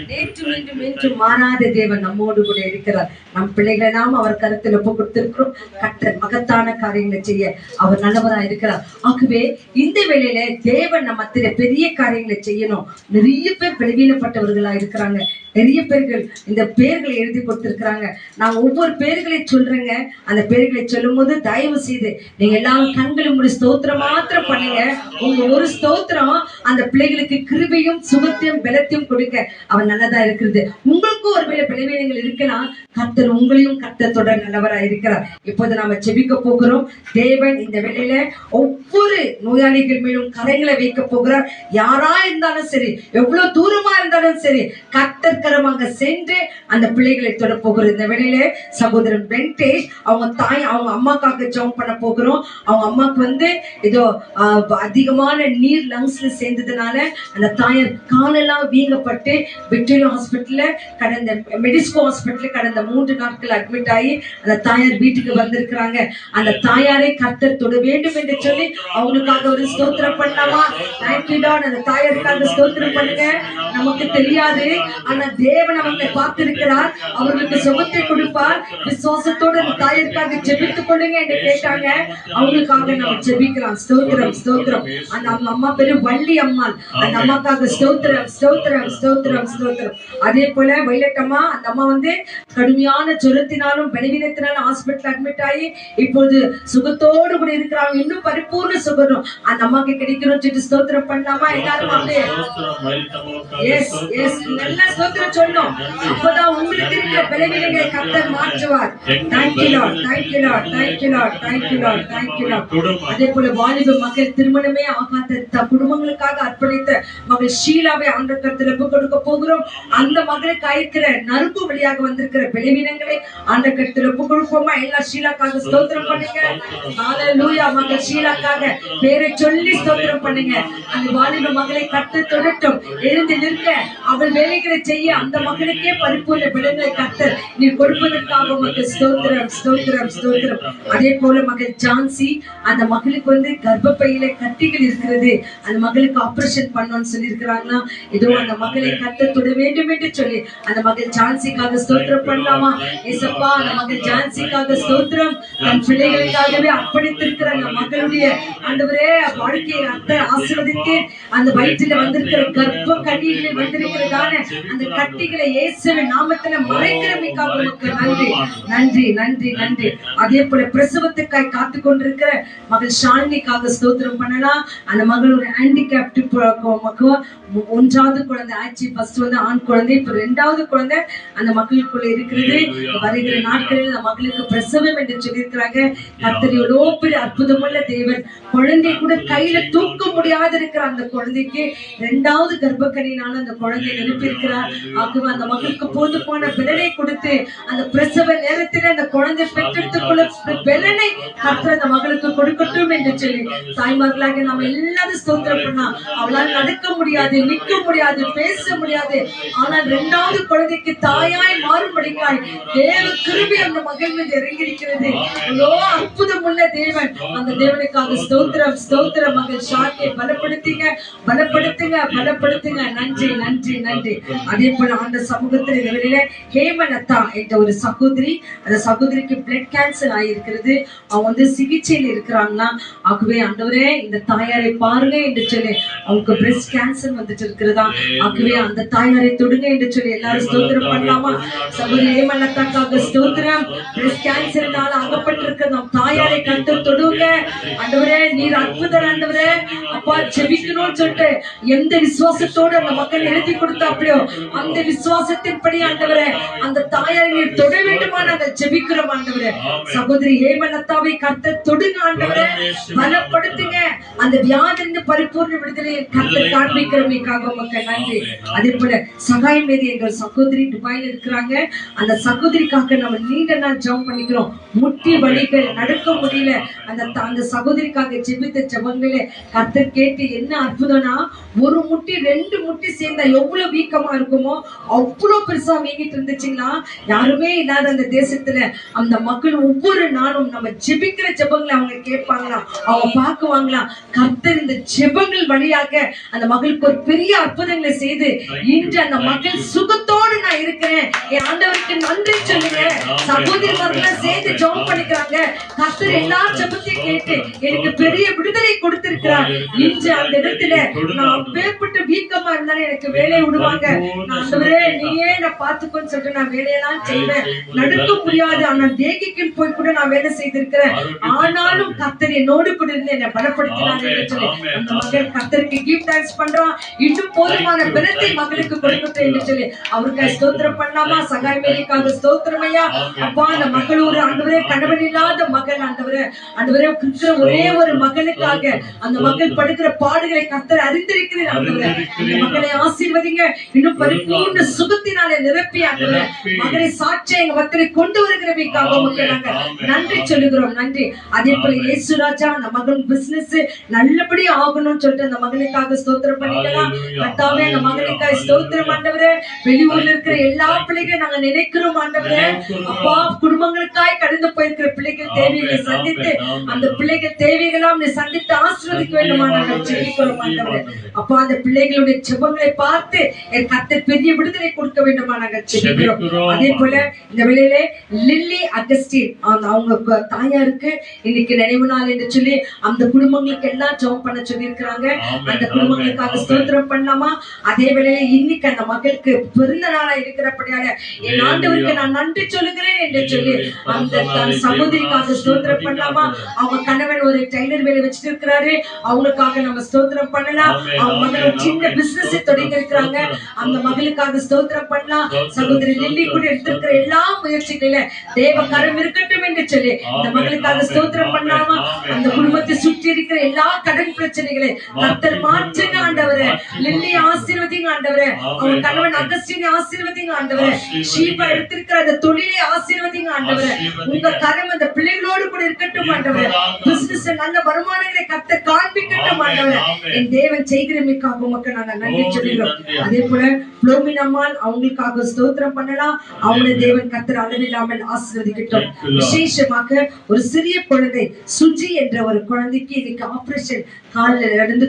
நேற்று மாறாத தேவன் நம்மோடு கூட இருக்கிறார். நம் பிள்ளைகளை நாம் அவர் கருத்தில் ஒப்பு கொடுத்திருக்கிறோம். கர்த்தர் மகத்தான காரியங்களை செய்ய அவர் நல்லவராக இருக்கிறார். ஆகவே இந்த வேளையில தேவன் நம்ம மத்தியில பெரிய காரியங்களை செய்யணும். நிறைய பேர் பலவீனப்பட்டவர்களா இருக்கிறாங்க. நிறைய பேர்கள் இந்த பெயர்களை எழுதி கொடுத்திருக்கிறாங்க. நான் ஒவ்வொரு பெயர்களை சொல்றேங்க. அந்த பெயர்களை சொல்லும் போது தயவு செய்து நீங்க எல்லாரும் கண்களை மூடி ஸ்தோத்திரம் மாத்திரம் பண்ணுங்க. உங்க ஒரு ஸ்தோத்திரம் அந்த பிள்ளைகளுக்கு கிருபையும் சுகத்தையும் பலத்தையும் கொடுக்க அவன் நல்லதா இருக்கிறது. உங்களுக்கும் ஒருவேளை பலவீனங்கள் இருக்கலாம். கர்த்தர் உங்களையும் கர்த்தத்தோட நல்லவரா இருக்கிறார். இப்போது நாம செபிக்க போகிறோம். தேவன் இந்த வேளையில ஒவ்வொரு நோயாளிகள் மேலும் கரைகளை வைக்க போகிறார். யாரா இருந்தாலும் சரி, எவ்வளவு தூரமா இருந்தாலும் சரி, கர்த்தர் கரமாக சென்று அந்த பிள்ளைகளை தொட போகிறோம். இந்த வேளையில சகோதரன் வெங்கடேஷ் அவங்க அவங்க அம்மாக்காக ஜெபம் பண்ண போகிறோம். அவங்க அம்மாக்கு ஏதோ அதிகமான நீர் லங்ஸ்ல சேர்ந்ததுனால அந்த தாயார் காலெல்லாம் வீங்கப்பட்டு விக்டோரியா ஹாஸ்பிட்டல்ல கடந்த மெடிஸ்கோ ஹாஸ்பிட்டல்ல கடந்த 3 நாட்கள் அட்மிட் ஆகி அந்த தாயார் வீட்டுக்கு வந்திருக்கிறாங்க. அந்த தாயாரை கர்த்தர் தொட வேண்டும் என்று சொல்லி அவங்களுக்காக ஒரு ஸ்தோத்திரம் பண்ணலாமா? Thank you Lord. அந்த தாயாருக்காக ஸ்தோத்திரம் பண்ணுங்க. நமக்கு தெரியாது, ஆனா தேவன் அவங்களை பார்த்திருக்கிறார், அவர்களுக்கு சுகத்தை கொடுப்பார். விசுவாசத்தோடு அந்த தாயாருக்காக ஜெபித்துக் கொள்ளுங்க என்று கேட்டாங்க. அவங்களுக்காக நம்ம ஜெபிக்கலாம். ஸ்தோத்திரம் ஸ்தோத்திரம். அந்த அம்மா பேரு வள்ளி அம்மாள். அந்த அம்மாக்காக ஸ்தோத்திரம் ஸ்தோத்திரம் ஸ்தோத்திரம் ஸ்தோத்திரம். அதே போல வைலட் அம்மா, அந்த அம்மா வந்து கடுமையான ஜுரத்தினாலும் பலவீனத்தினாலும் ஹாஸ்பிட்டல் அட்மிட் ஆகி இப்போது சுகத்தோடு கூட இருக்கிறாங்க. இன்னும் பரிபூர்ண சுகரும் அந்த அம்மாக்கு கிடைக்கணும் சொல்லிட்டு ஸ்தோத்திரம் பண்ணலாமா? எல்லாரும் அப்படியே எஸ் எஸ் நல்லா ஸ்தோத்திரம் சொல்லணும். அப்பதான் உங்களுக்கு இருக்கிற பலவீனங்களை கர்த்தர் மாற்றுவார். Thank you lord, thank you lord, thank you lord, thank you lord, thank you Lord. அதே போல வாலிப மக்கள் திருமணமே ஆகாத குடும்பங்களுக்காக அர்ப்பணித்த மகள் ஷீலாவை ஆண்டவர் கர்த்தர் ஒப்பு கொடுக்க போகிறோம். அந்த மகளுக்கு இருக்கிற நரம்பு வழியாக வந்திருக்கிற பலவீனங்களை ஆண்டவர் கர்த்தர் ஒப்பு கொடுப்போமா? எல்லா ஷீலாக்காக ஸ்தோத்திரம் பண்ணுங்க. ஹalleluya. மகள் ஷீலாக்காக பேரை சொல்லி ஸ்தோத்திரம் பண்ணுங்க. அந்த வாலிப மகளை கர்த்தர் தொடட்டும், எழுந்து நிற்க, அவள் வேலைகளை செய்ய அந்த மகளுக்கே பரிபூர்ண பலன்களை கர்த்தர் நீ கொடுப்பதற்காக உமக்கு ஸ்தோத்திரம் ஸ்தோத்திரம் ஸ்தோத்திரம். அதே போல மகள் ஜான்சி, அந்த மகளுக்கு வந்து கர்ப்பப்பையில கட்டிகள் இருக்கிறது, அந்த மகளுக்கு ஆபரேஷன் பண்ணணும்னு சொல்லி இருக்கிறாங்கன்னா, இதோ அந்த மகளை கர்த்தர் தொட வேண்டும் என்று சொல்லி அந்த மகள் ஜான்சிக்காக ஸ்தோத்திரம் பண்ணலாமா? ஏசப்பா, அந்த மகள் ஜான்சிக்காக ஸ்தோத்திரம். தன் பிள்ளைகளுக்காகவே அர்ப்பணித்திருக்கிற அந்த மகளுடைய ஆண்டவரே வாழ்க்கையை கர்த்தர் ஆசீர்வதித்து அந்த வயிற்றில வந்திருக்கிற கர்ப்ப கட்டிகளில் வந்திருக்கிறதான அந்த கட்டிகளை இயேசுவின் நாமத்தில மறைக்கிறமைக்காக உமக்கு நன்றி நன்றி நன்றி நன்றி. அதே போல பிரசவத்துக்காய் காத்து கொண்டிருக்கிற மகள் ஷாலினிக்காக ஸ்தோத்திரம் பண்ணலாம். அந்த மகள் ஒரு ஹேண்டிகேப்ட் மகள், 1வது குழந்தை ஆச்சு. ஃபர்ஸ்ட் வந்து ஆண் குழந்தை, இப்ப 2வது குழந்தை அந்த மகளுக்குள்ள இருக்கிறது. வருகிற நாட்களில் அந்த மகளுக்கு பிரசவம் என்று சொல்லியிருக்கிறாங்க. கர்த்தர் எவ்வளோ பெரிய அற்புதமுள்ள தேவன். குழந்தை கூட கையில தூக்க முடியாத இருக்கிற அந்த குழந்தைக்கு 2வது கர்ப்பக்கனினால அந்த குழந்தை நிரப்பியிருக்கிறார். ஆகவே அந்த மகளுக்கு போதுமான பலனை கொடுத்து அந்த பிரசவ நேரத்தில் அந்த குழந்தை பெற்றெடுத்துக்கொள்ள பலனை கர்த்தர் அந்த மகளுக்கு கொடுக்கட்டும் என்று சொல்லி தாய்மார்களாக நம்ம எல்லாரும் ஸ்தோத்திரம் பண்ணா. அவளால் நடக்க முடியாது, நிற்க முடியாது, பேச முடியாது, ஆனால் 2வது குழந்தைக்கு தாயாய் மாறும்படிக்காய் தேவ கிருபை அந்த மகள் மீது இறங்கி இருக்கிறது. எவ்வளோ அற்புதம் உள்ள தேவன். அந்த தேவனுக்காக ஸ்தோத்திரம் ஸ்தோத்திரம். மகள் ஷாக்கை பலப்படுத்துங்க பலப்படுத்துங்க பலப்படுத்துங்க. நன்றி நன்றி நன்றி. அதே போல அந்த சமூகத்தில் இந்த வேளையில ஹேமலதா என்ற ஒரு சகோதரி, அந்த சகோதரிக்கு பிளட் கேன்சர் ஆகியிருக்கிறது. அவங்க வந்து சிகிச்சையில் இருக்கிறாங்கன்னா, ஆகவே ஆண்டவரே இந்த தாயாரை பாருங்க என்று சொல்லி அவங்களுக்கு பிரெஸ்ட் கேன்சர் வந்துட்டு இருக்கிறதா. ஆகவே அந்த தாயாரை தொடுங்க என்று சொல்லி எல்லாரும் ஸ்தோத்திரம் பண்ணலாமா? சகோதரி ஹேமலதாக்காக ஸ்தோத்திரம். பிரெஸ்ட் கேன்சர்னால அகப்பட்டிருக்கிற நம் தாயாரை கர்த்தர் தொடுங்க. ஆண்டவரே நீர் அற்புதர். ஆண்டவரே அப்பா ஜெபிக்கணும்னு சொல்லிட்டு எந்த விசுவாசத்தோடு அந்த மக்கள் எழுதி கொடுத்தாப்படியோ அந்த விசுவாசத்தின்படி ஆண்டவரே அந்த தாயாரை நீர் தொட வேண்டுமா நாங்கள் ஜெபிக்கிறோம். ஆண்டவரே சகோதரி ஹேமலதாவை கர்த்தர் தொடுங்க. ஆண்டவரே பலப்படுத்துங்க. அந்த வியாதிலிருந்து பரிபூர்ண விடுதலையை கர்த்தர் காண்பிக்கிறமைக்காக உமக்கு நன்றி. அதே போல சகாய் மேரி என்ற சகோதரி துபாயில இருக்கிறாங்க. அந்த சகோதரிக்காக நம்ம நீண்ட நாள் ஜெபம் பண்ணிக்கிறோம். முட்டி வலிகள், நடக்க முடியல. அந்த சகோதரிக்காக ஜெபித்த ஜெபங்களே கர்த்தர் கேட்டு என்ன அற்புதம்னா, ஒரு முட்டி 2 முட்டி சேர்ந்தா எவ்வளவு வீக்கமா இருக்குமோ அவ்வளவு பெருசா வீங்கிட்டு இருந்துச்சுங்களா. யாருமே இல்லாத அந்த தேசத்துல அந்த மக்கள் ஒவ்வொரு நாளும் நம்ம ஜெபிக்கிற ஜெபங்களை அவங்க கேட்பாங்களா, அவங்க பார்க்குவாங்களா. கர்த்தர் இந்த ஜெபங்கள் வழியாக அந்த மகளுக்கு ஒரு பெரிய அற்புதங்களை செய்து இன்று அந்த மக்கள் சுகத்தோடு நான் இருக்கிறேன். என் ஆண்டவருக்கு நன்றி சொல்லுங்க. சகோதரிமார்கள் சேர்ந்து ஜெபம் பண்ணிக்கிறாங்க. கர்த்தர் எல்லா ஜெபத்தையும் கேட்டு எனக்கு பெரிய விடுதலை கொடுத்திருக்கிறார். இன்று அந்த இடத்துல நான் பேர்பட்டு வீக்கமா இருந்தாலும் எனக்கு வேலையை விடுவாங்க. ஆண்டவரே நீயே நான் பார்த்துக்கோன்னு சொல்லிட்டு நான் வேலையெல்லாம் செய்வேன். நடக்க முடியாது, ஆனா தேகிக்கு போய் கூட நான் வேலை செய்திருக்கிறேன். ஆனாலும் கர்த்தர் என்னோடு கூட இருந்து என்னை பலப்படுத்தினார் என்று சொல்லி அந்த மகள் கர்த்தருக்கு கிவ் தேங்க்ஸ் பண்றான். இன்னும் போதுமான பலத்தை மகளுக்கு கொடுக்கட்டும் என்று சொல்லி அவருக்கு ஸ்தோத்திரம் பண்ணலாமா? சகாய் மேரிக்காக ஸ்தோத்திரமையா. அப்பா அந்த மகள் ஒரு ஆண்டவரே கணவன் இல்லாத மகள். ஆண்டவரே ஆண்டவரே இருக்கிற ஒரே ஒரு மகளுக்காக அந்த மகள் படுக்கிற பாடுகளை கர்த்தர் அறிந்திருக்கிறேன். ஆண்டவரே இந்த மகளை ஆசீர்வதிங்க. இன்னும் பரிபூர்ண சுகத்தினாலே நிரப்பி ஆண்டவரே மகளை சாட்சியை எங்க மக்களை கொண்டு கொண்டு வருகிறவைக்காக உமக்கு நாங்கள் நன்றி சொல்லுகிறோம். நன்றி. அதே போல இயேசு ராஜா அந்த மகன் பிசினஸ் நல்லபடி ஆகணும்னு சொல்லிட்டு அந்த மகனுக்காக ஸ்தோத்திரம் பண்ணிக்கலாம். கர்த்தாவே அந்த மகனுக்காக ஸ்தோத்திரம் ஆண்டவரே. வெளியூர்ல இருக்கிற எல்லா பிள்ளைகளையும் நாங்க நினைக்கிறோம் ஆண்டவரே. அப்பா, குடும்பங்களுக்காய் கடந்து போயிருக்கிற பிள்ளைகள் தேவைகளை சந்தித்து அந்த பிள்ளைகள் தேவைகளாம் நீ சந்தித்து ஆசீர்வதிக்க வேண்டுமா நாங்கள் ஜெபிக்கிறோம் ஆண்டவரே. அப்பா, அந்த பிள்ளைகளுடைய ஜெபங்களை பார்த்து என் கர்த்தர் பெரிய விடுதலை கொடுக்க வேண்டுமா நாங்கள் ஜெபிக்கிறோம். அதே போல இந்த வேளையிலே லில்லி அகஸ்டின் அவங்க தாயாருக்கு இன்னைக்கு நினைவு நாள் என்று சொல்லி அந்த குடும்பங்களுக்கு எல்லாம் ஜெபம் பண்ண சொல்லி இருக்கிறாங்க. அந்த குடும்பங்களுக்காக ஸ்தோத்திரம் பண்ணலாமா? அதே வேளையில இன்னைக்கு அந்த மகளுக்கு பிறந்த நாளா இருக்கிறபடியால என் ஆண்டவருக்கு நான் நன்றி சொல்லுகிறேன் என்று சொல்லி அந்த சகோதரிக்காக ஸ்தோத்திரம் பண்ணலாமா? அவங்க கணவன் ஒரு டைலர் வேலை வச்சுட்டு இருக்கிறாரு, அவங்களுக்காக நம்ம ஸ்தோத்திரம் பண்ணலாம். அவங்க மகள் ஒரு சின்ன பிசினஸ் தொடங்கி இருக்கிறாங்க, அந்த மகளுக்காக ஸ்தோத்திரம் பண்ணலாம். சகோதரி லில்லி கூட எடுத்திருக்கிற எல்லா முயற்சிகளில தேவ கரம் இருக்கட்டும் என்று சொல்லி இந்த மகளுக்காக ஸ்தோத்திரம் பண்ணலாமா? அந்த குடும்பத்தை சுற்றி இருக்கிற எல்லா கடன் பிரச்சனைகளை கர்த்தர் மாற்றுங்க ஆண்டவரே. லில்லி ஆசீர்வதிங்க ஆண்டவரே. அவங்க கணவன் அகஸ்டின் ஆசீர்வதிங்க ஆண்டவரே. ஷீபா எடுத்திருக்கிற அந்த தொழிலை ஆசீர்வதிங்க ஆண்டவரே. உங்க கரம் அந்த பிள்ளைகளோடு கூட இருக்கட்டும் ஆண்டவரே. பிசினஸ் நல்ல வருமானங்களை கர்த்தர் காண்பிக்கட்டும் ஆண்டவரே. என் தேவன் செய்கிறமைக்காக உமக்கு நாங்கள் நன்றி சொல்கிறோம். அதே போல புளோமினம்மாள் அவங்களுக்காக ஸ்தோத்திரம் பண்ணலாம். அவங்களை தேவன் கர்த்தர் அளவில்லாமல் ஆசீர்வதிக்கட்டும். விசேஷமாக ஒரு சிறிய குழந்தை சுஜி என்ற ஒரு குழந்தைக்கு இன்னைக்கு ஆபரேஷன் காலில் நடந்து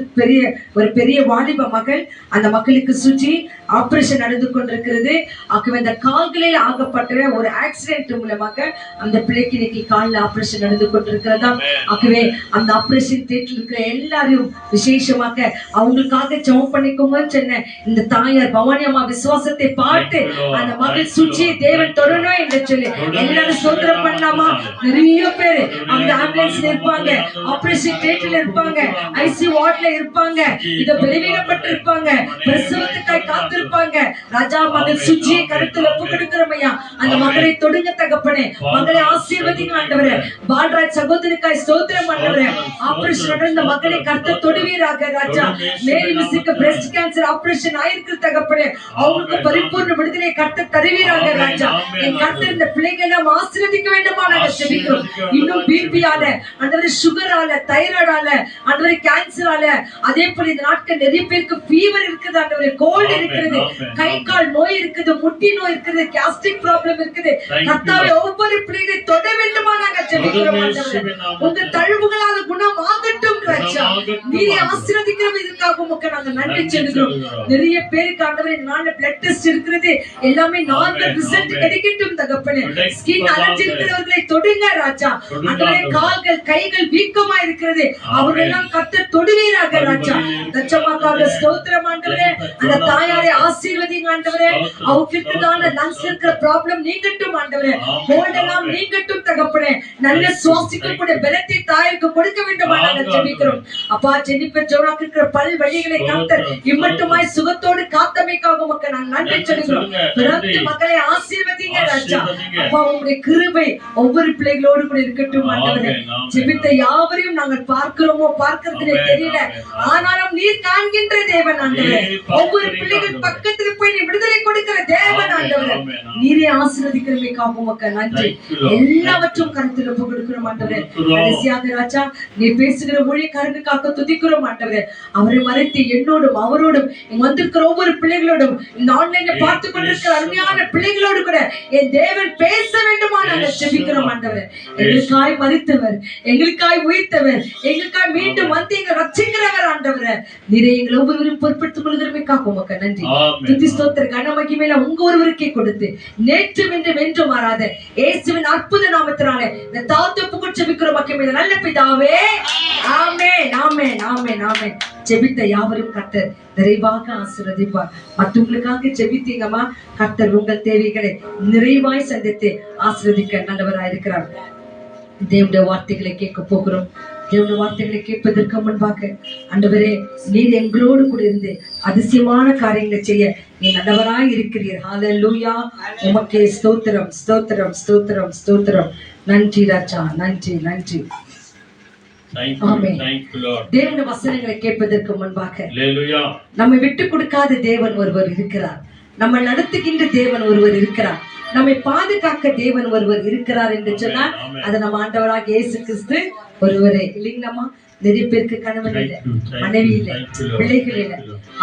பெரிய வாலிப மகள், அந்த மகளுக்கு சுஜி ஆபரேஷன் நடந்து கொண்டிருக்கிறது. ஆகவே அந்த கால்களில் ஆகப்பட்ட ஒரு ஆக்சிடென்ட் மூலமாக அந்த பிள்ளைக்கு இன்னைக்கு காலில் ஆபரேஷன் நடந்து கொண்டிருக்கிறதா. ஆகவே அந்த ஆபரேஷன் தியேட்டர்ல இருக்கிற எல்லாரையும் விசேஷமாக அவங்களுக்காக ஜெபம் பண்ணிக்கோங்கன்னு சொன்ன இந்த தாயார் பவானி அம்மா விசுவாசத்தை பார்த்து அந்த மகள் சுஜியை தேவன் தொடரணும் என்று சொல்லி எல்லாரும் ஸ்தோத்திரம் பண்ணலாமா? நிறைய பேர் அந்த ஆம்புலன்ஸ்ல இருப்பாங்க, ஆபரேஷன் தியேட்டர்ல இருப்பாங்க, ஐசி வார்ட்ல இருப்பாங்க, இத பலவீனப்பட்டு இருப்பாங்க, பிரசவத்துக்காய் காத்திருப்பாங்க. ராஜா மகள் சுஜியை கருத்துல ஒப்பு கொடுக்கிறமையா, அந்த மகளை தொடுங்க தகப்பனே. மகளை ஆசீர்வதிங்க ஆண்டவரே. பால்ராஜ் சகோதரிக்காய் ஸ்தோத்திரம் ஆண்டவரே. ஆபரேஷன் நடந்த மகளை கர்த்தர் தொடுவீராக ராஜா. மேரி மிஸ்ஸுக்கு பிரஸ்ட் கேன்சர் ஆபரேஷன் ஆயிருக்கு தகப்பனே. அவங்களுக்கு பரிபூர்ண விடுதலை கர்த்தர் தருவீராக ராஜா. என் கர்த்தர் இந்த பிள்ளைகளை எல்லாம் ஆசீர்வதிக்க வேண்டுமா நாங்கள் ஜெபிக்கிறோம். இன்னும் பிபியால ஆண்டவரே, சுகரால, தைராய்டால, ஆண்டவரே கேன்சரால, அதே போல இந்த நாட்கள் நிறைய பேருக்கு ஃபீவர் இருக்குது ஆண்டவரே, கோல்ட் இருக்குது, கை கால் நோய் இருக்குது, முட்டி நோய் இருக்குது, கேஸ்ட்ரிக் ப்ராப்ளம் இருக்குது. கர்த்தாவே ஒவ்வொரு பிள்ளைகளை தொட வேண்டுமா நாங்கள் ஜெபிக்கிறோம் ஆண்டவரே. உங்க தழும்புகளால் குணமாகட்டும் ராஜா. நீரை ஆசீர்வதிக்கிற இதற்காக உமக்கு நாங்கள் நன்றி சொல்கிறோம். நிறைய பேருக்கு ஆண்டவரே நாளை பிளட் டெஸ்ட் இருக்கிறது, எல்லாமே நார்மல் ரிசல்ட் கிடைக்கட்டும் தகப்பனே. ஸ்கின் அலர்ஜி இருக்கிறவர்களை தொடுங்க ராஜா. ஆண்டவரே, கால்கள் கைகள் வீக்கமா இருக்கிறது, அவர்களெல்லாம் கர்த்தர் தொடுவீராக ராஜா. தச்சமாக்காக ஸ்தோத்திரம் ஆண்டவரே. அந்த தாயாரை ஆசீர்வதிங்க ஆண்டவரே. அவங்களுக்கு தான் லங்ஸ்ல இருக்கிற ப்ராப்ளம் நீங்கட்டும் ஆண்டவரே. கோல்ட் எல்லாம் நீங்கட்டும் தகப்பனே. நல்ல சுவாசிக்கக்கூடிய பலத்தை தாயாருக்கு கொடுக்க வேண்டும் நாங்கள் ஜெபிக்கிறோம். அப்பா, ஜெனிஃபர் ஜோனாக்கு இருக்கிற பல் வழிகளை கர்த்தர் இம்மட்டுமாய் சுகத்தோடு காத்தமைக்காக உமக்கு நாங்கள் நன்றி சொல்கிறோம். பிறந்த மக்களை ஆசீர்வதிங்க ராஜா. அப்பா, உங்களுடைய கிருபை ஒவ்வொரு பிள்ளைகளோடு கூட இருக்கட்டும் ஆண்டவரே. ஜெபித்த யாவரையும் நாங்கள் பார்க்கிறோமோ பார்க்கிறதுனே தெரியல, ஆனாலும் நீர் காண்கின்ற தேவன் ஆண்டவரே. ஒவ்வொரு பிள்ளைகள் பக்கத்துல போய் நீ விடுதலை கொடுக்கிற தேவன் ஆண்டவரே. நீரே ஆசீர்வதிக்கிறமைக்காக உமக்கு நன்றி. எல்லாவற்றும் கருத்தில் ஒப்பு கொடுக்கிறோம் ஆண்டவரே. கடைசியாக ராஜா, நீ பேசுகிற ஊழியக்காரனுக்காக துதிக்கிறோம் ஆண்டவரே. அவரை மறைத்து என்னோடும் அவரோடும் வந்திருக்கிற ஒவ்வொரு பிள்ளைகளோடும் இந்த ஆன்லைன்ல பார்த்து கொண்டிருக்கிற அருமையான பிள்ளைகளோடு கூட என் தேவன் பேச வேண்டுமா நாங்கள் ஜெபிக்கிறோம் ஆண்டவரே. எங்களுக்காய் மரித்தவர், எங்களுக்காய் உயிர்த்தவர், எங்களுக்காய் மீண்டும் வந்து எங்களை ரட்சிக்கிறவர் ஆண்டவரே. நீரை எங்களை ஒவ்வொருவரும் பொறுப்படுத்திக் கொள்வதற்காக உமக்கு நன்றி. துதி ஸ்தோத்திர கன மகிமையில உங்க ஒருவருக்கே கொடுத்து நேற்றும் இன்றும் என்றும் மாறாத இயேசுவின் அற்புத நாமத்தினாலே இந்த தாழ்த்தொப்பு ஜெபிக்கிறோம் மகிமையில நல்ல பிதாவே. ஆமென், ஆமென், ஆமென், ஆமென். ஜெபித்த யாவரும் கர்த்தர் நிறைவாக ஆசீர்வதிப்பார். மற்றவங்களுக்காக ஜெபித்தீங்கம்மா, கர்த்தர் உங்கள் தேவைகளை நிறைவாய் சந்தித்து ஆசீர்வதிக்க நல்லவராயிருக்கிறார். தேவனுடைய வார்த்தைகளை கேட்க போகிறோம். தேவனுடைய வார்த்தைகளை கேட்பதற்கு முன்பாக ஆண்டவரே, நீர் எங்களோடு கூட இருந்து அதிசயமான காரியங்களை செய்ய நீ நல்லவராய் இருக்கிறீர். ஹல்லேலூயா. உமக்கே ஸ்தோத்திரம், ஸ்தோத்திரம், ஸ்தோத்திரம், ஸ்தோத்திரம். நன்றி ராஜா, நன்றி, நன்றி. தேவனுடைய வசனங்களை கேட்பதற்கு முன்பாக நம்மை விட்டு கொடுக்காத தேவன் ஒருவர் இருக்கிறார். நம்ம நடத்துகின்ற தேவன் ஒருவர் இருக்கிறார். நம்மை பாதுகாக்க தேவன் ஒருவர் இருக்கிறார் என்று சொன்னால் அதை நம்ம ஆண்டவராக இயேசு கிறிஸ்து ஒருவரே. இல்லைங்களாமா? நிறைய பேருக்கு கணவன் இல்லை, மனைவி இல்லை, பிள்ளைகள் இல்லை.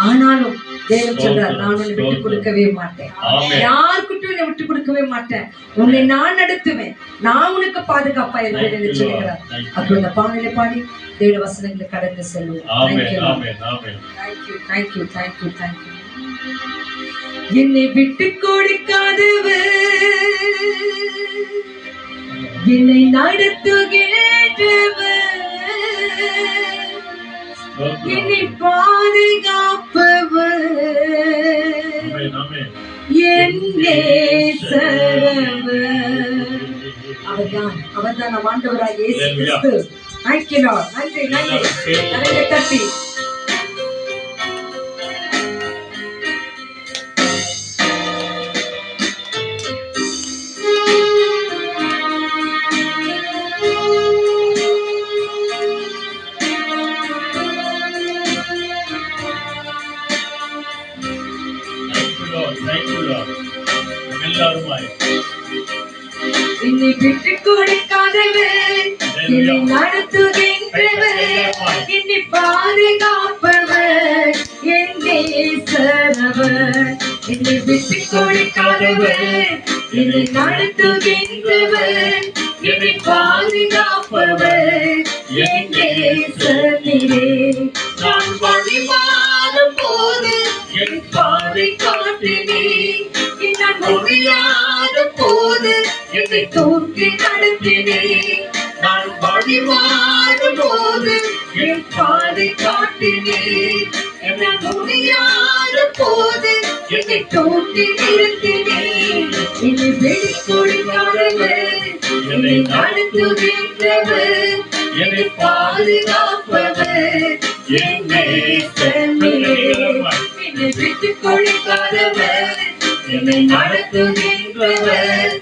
ஆனாலும் தேவன் சொல்றார், நான் உன்னை விட்டு கொடுக்கவே மாட்டேன், யாருக்கிட்டும் என்னை விட்டு கொடுக்கவே மாட்டேன், உன்னை நான் நடத்துவேன், நான் உனக்கு பாதுகாப்பா இருப்பேன் என்று சொல்லுகிறார். அப்படி இந்த பாடலை பாடி தேவ வசனங்களை கடந்து செல்வோம். என்னை விட்டு கொடுக்காதவர், என்னை நடத்துகிறவர், என்னை பாதுகாப்பவர், என் நேசரவர். அவர்தான் நம் ஆண்டவராகிய இயேசு கிறிஸ்து. Thank you Lord. நன்றி நன்றி. கரங்களை தட்டி என்னை விட்டு கொடுக்காதவர், என்னை நடத்துகின்றவர், என்னை பாதுகாப்பவர், என் நேசரவர். என்னை விட்டு கொடுக்காதவர், என்னை நடத்துகின்றவர், என்னை பாதுகாப்பவர், என் நேசரே. நான் வழி மாறும் போது என் பாதை காட்டினேன், நான் முடியாத போது என்னை தூக்கி நடத்தினேன், நான் வழி மாறும் போது என் பாதை காட்டினேன், நான் முடியாத போது என்னை தூக்கி நிறுத்தினேன். என்னை வெளி கொடுக்காதவர், என்னை நடத்துகின்றவர், என்னை பாதுகாப்பவர், என்னை விட்டு கொடுக்காதவர், என்னை நடத்துகின்றவர்,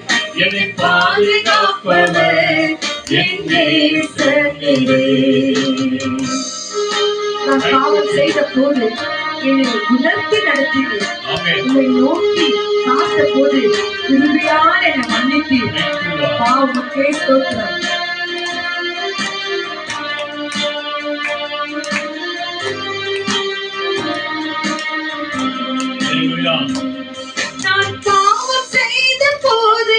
என்னை பாதுகாப்பவர், என் நேசரே. நான் பாவம் செய்த போது என்னை உணர்த்தி நடத்தினேன், உங்களை நோக்கி காத்த போது கிருபையால் என்னை மன்னித்தீர். பாவமுக்கே ஸ்தோத்திரம். நான் பாவம் செய்த போது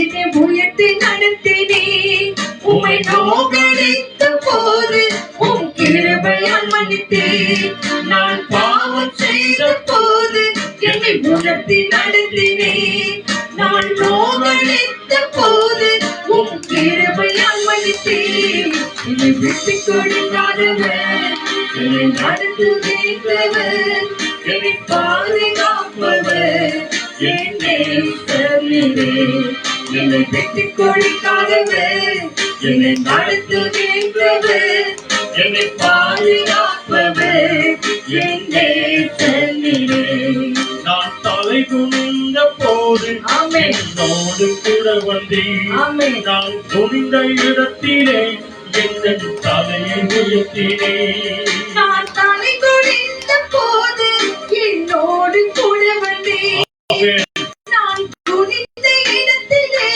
என்னை உயர்த்தி நடத்தினேன், உம்மை நோகடித்த போது உம் கிருபையால் மன்னித்தீர். நான் பாவம் செய்த போது என்னை உயர்த்தி நடத்தினேன், நான் நோகடித்த போது உம் கிருபையால் மன்னித்தீர். என்னை விட்டு கொடுக்காதவர், என்னை நடத்துகின்றவர், என்னை பாதுகாப்பவர், என் நேசரே. என்னை விட்டு கொடுக்காதவர், என்னை நடத்துகின்றவர், என்னை பாதுகாப்பவர், என் நேசரே. நான் தலை குனிந்த போது என்னோடு கூட வந்தீர், நான் குனிந்த இடத்திலே என் தலையை உயர்த்தினேன். நான் தலை குனிந்த போது என்னோடு கூட வந்தீர், நான் குனிந்த இடத்திலே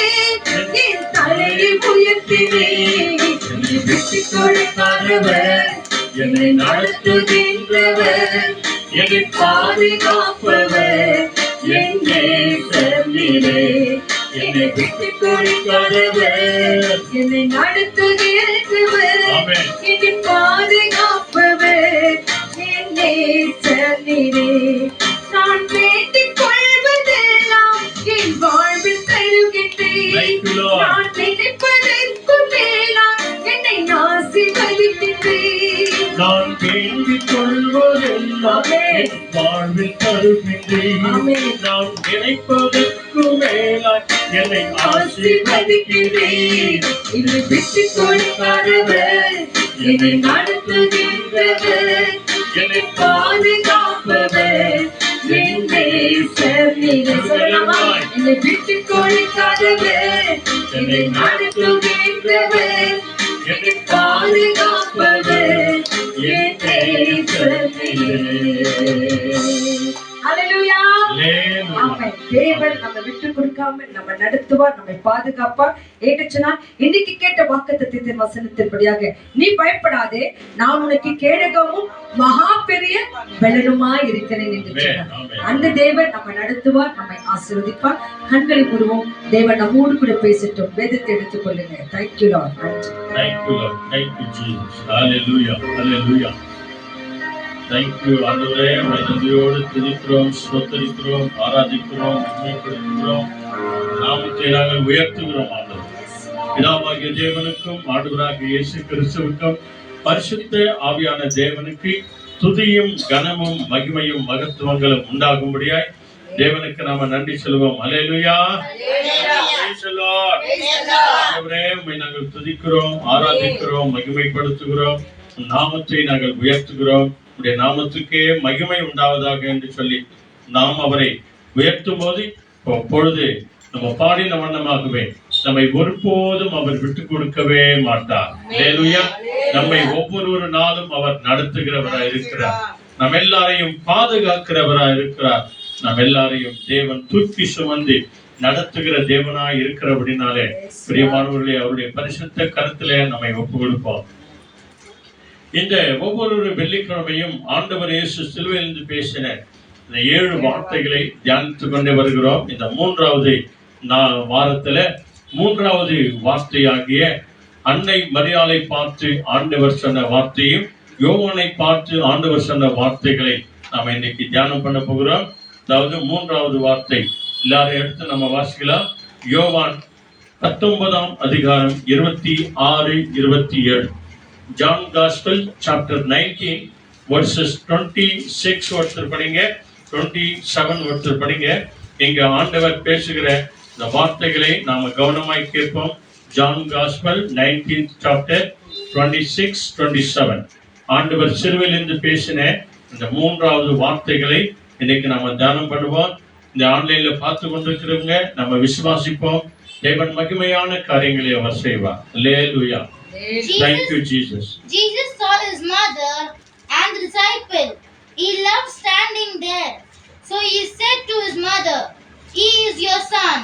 என் தலையை உயர்த்தினேன். என்னை விட்டு கொடுக்காதவர், என்னை நடத்துகின்றவர், என்னை பாதுகாப்பவர், என் நேசரே. என்னை விட்டு கொடுக்காதவர், என்னை நடத்துகின்றவர், என்னை பாதுகாப்பவர், என் நேசரே. நான் வேண்டிக் கொள்வதெல்லாம் என் வாழ்வில் தருகின்றேன், நான் நினைப்பதற்கு மேலாய் என்னை ஆசீர்வதிக்கின்றேன். நான் வேண்டிக் கொள்வதெல்லாம் என் வாழ்வில் தருகின்றேன், நான் நினைப்பதற்கு மேலாய் என்னை ஆசீர்வதிக்கிறேன். என்னை விட்டு கொடுக்காதவர், என்னை நடத்துகின்றவர், என்னை பாதுகாப்பவர், என் நேசரே. என்னை விட்டு கொடுக்காதவர், என்னை நடத்துகின்றவர், என்னை பாதுகாப்பவர், என் நேசரே. Hallelujah. ஆமென். தேவன் நம்ம விட்டு கொடுக்காம நம்ம நடத்துவார், நம்மை பாதுகாப்பார். ஏற்றுச்சுனா இன்னைக்கு கேட்ட வாக்குத்தத்தத்தின் வசனத்தின்படியாக நீ பயப்படாதே, நான் உனக்கு கேடகமும் மகா பெரிய பலனுமா இருக்கிறேன் என்று சொன்னார். அந்த தேவன் நம்ம நடத்துவார், நம்மை ஆசீர்வதிப்பார். கண்களை மூடுவோம். தேவன் நம்மோடு கூட பேசட்டும். வேதத்தை எடுத்துக் கொள்ளுங்க. Thank you Lord. Thank you Lord. Thank you Jesus. Hallelujah. Hallelujah. Thank you ஆண்டவரே. உம்மை நன்றியோடு துதிக்கிறோம், ஸ்தோத்திரிக்கிறோம், ஆராதிக்கிறோம், மகிமைப்படுத்துகிறோம். நாமத்தை நாங்கள் உயர்த்துகிறோம் ஆண்டவரே. பிதாவாகிய தேவனுக்கும் ஆண்டவராகிய இயேசு கிறிஸ்துவுக்கும் பரிசுத்த ஆவியான தேவனுக்கு துதியும் கனமும் மகிமையும் மகத்துவங்களும் உண்டாகும்படியாய் தேவனுக்கு நாம நன்றி சொல்லுவோம். அல்லேலூயா. Praise the Lord. ஆண்டவரே, உம்மை நாங்கள் துதிக்கிறோம், ஆராதிக்கிறோம், மகிமைப்படுத்துகிறோம். நாமத்தை நாங்கள் உயர்த்துகிறோம். உடைய நாமத்துக்கே மகிமை உண்டாவதாக என்று சொல்லி நாம் அவரை உயர்த்தும் போது பொழுது நம்ம பாடின வண்ணமாகவே நம்மை ஒருபோதும் அவர் விட்டு கொடுக்கவே மாட்டார். அல்லேலூயா. நம்மை ஒவ்வொரு நாளும் அவர் நடத்துகிறவராய் இருக்கிறார். நம்ம எல்லாரையும் பாதுகாக்கிறவராய் இருக்கிறார். நம்ம எல்லாரையும் தேவன் தூக்கி சுமந்து நடத்துகிற தேவனாய் இருக்கிறபடினாலே பிரியமானவர்களே, அவருடைய பரிசுத்த கருத்திலே நம்மை ஒப்பு கொடுப்போம். இந்த ஒவ்வொரு வெள்ளிக்கிழமையும் ஆண்டவர் இயேசு சிலுவையிலிருந்து பேசின இந்த 7 வார்த்தைகளை தியானித்துக் கொண்டே வருகிறோம். இந்த 3வது வாரத்துல 3வது வார்த்தையாகிய அன்னை மரியாளை பார்த்து ஆண்டவர் சொன்ன வார்த்தையும் யோவானை பார்த்து ஆண்டவர் சொன்ன வார்த்தைகளை நாம இன்னைக்கு தியானம் பண்ண போகிறோம். அதாவது 3வது வார்த்தை எல்லாரும் எடுத்து நம்ம வாசிக்கலாம். யோவான் 19ஆம் அதிகாரம் 26, 27. John Gospel chapter 19 verses 26 ஒருத்தர் படிங்க, 27 ஒருத்தர் படிங்க. இங்க ஆண்டவர் பேசுகிற இந்த வார்த்தைகளை நாம கவனமாய் கேட்போம். John Gospel 19th chapter 26, 27. ஆண்டவர் சிலுவையிலிருந்து பேசின இந்த 3வது வார்த்தைகளை இன்னைக்கு நாம தியானம் பண்ணுவோம். இந்த ஆன்லைன்ல பார்த்து கொண்டிருக்கிறவங்க நம்ம விசுவாசிப்போம். தேவன் மகிமையான காரியங்களை அவர் செய்வார். அல்லேலூயா. Thank you Jesus. Jesus saw his mother and the disciple. He loved standing there. So he said to his mother, "He is your son."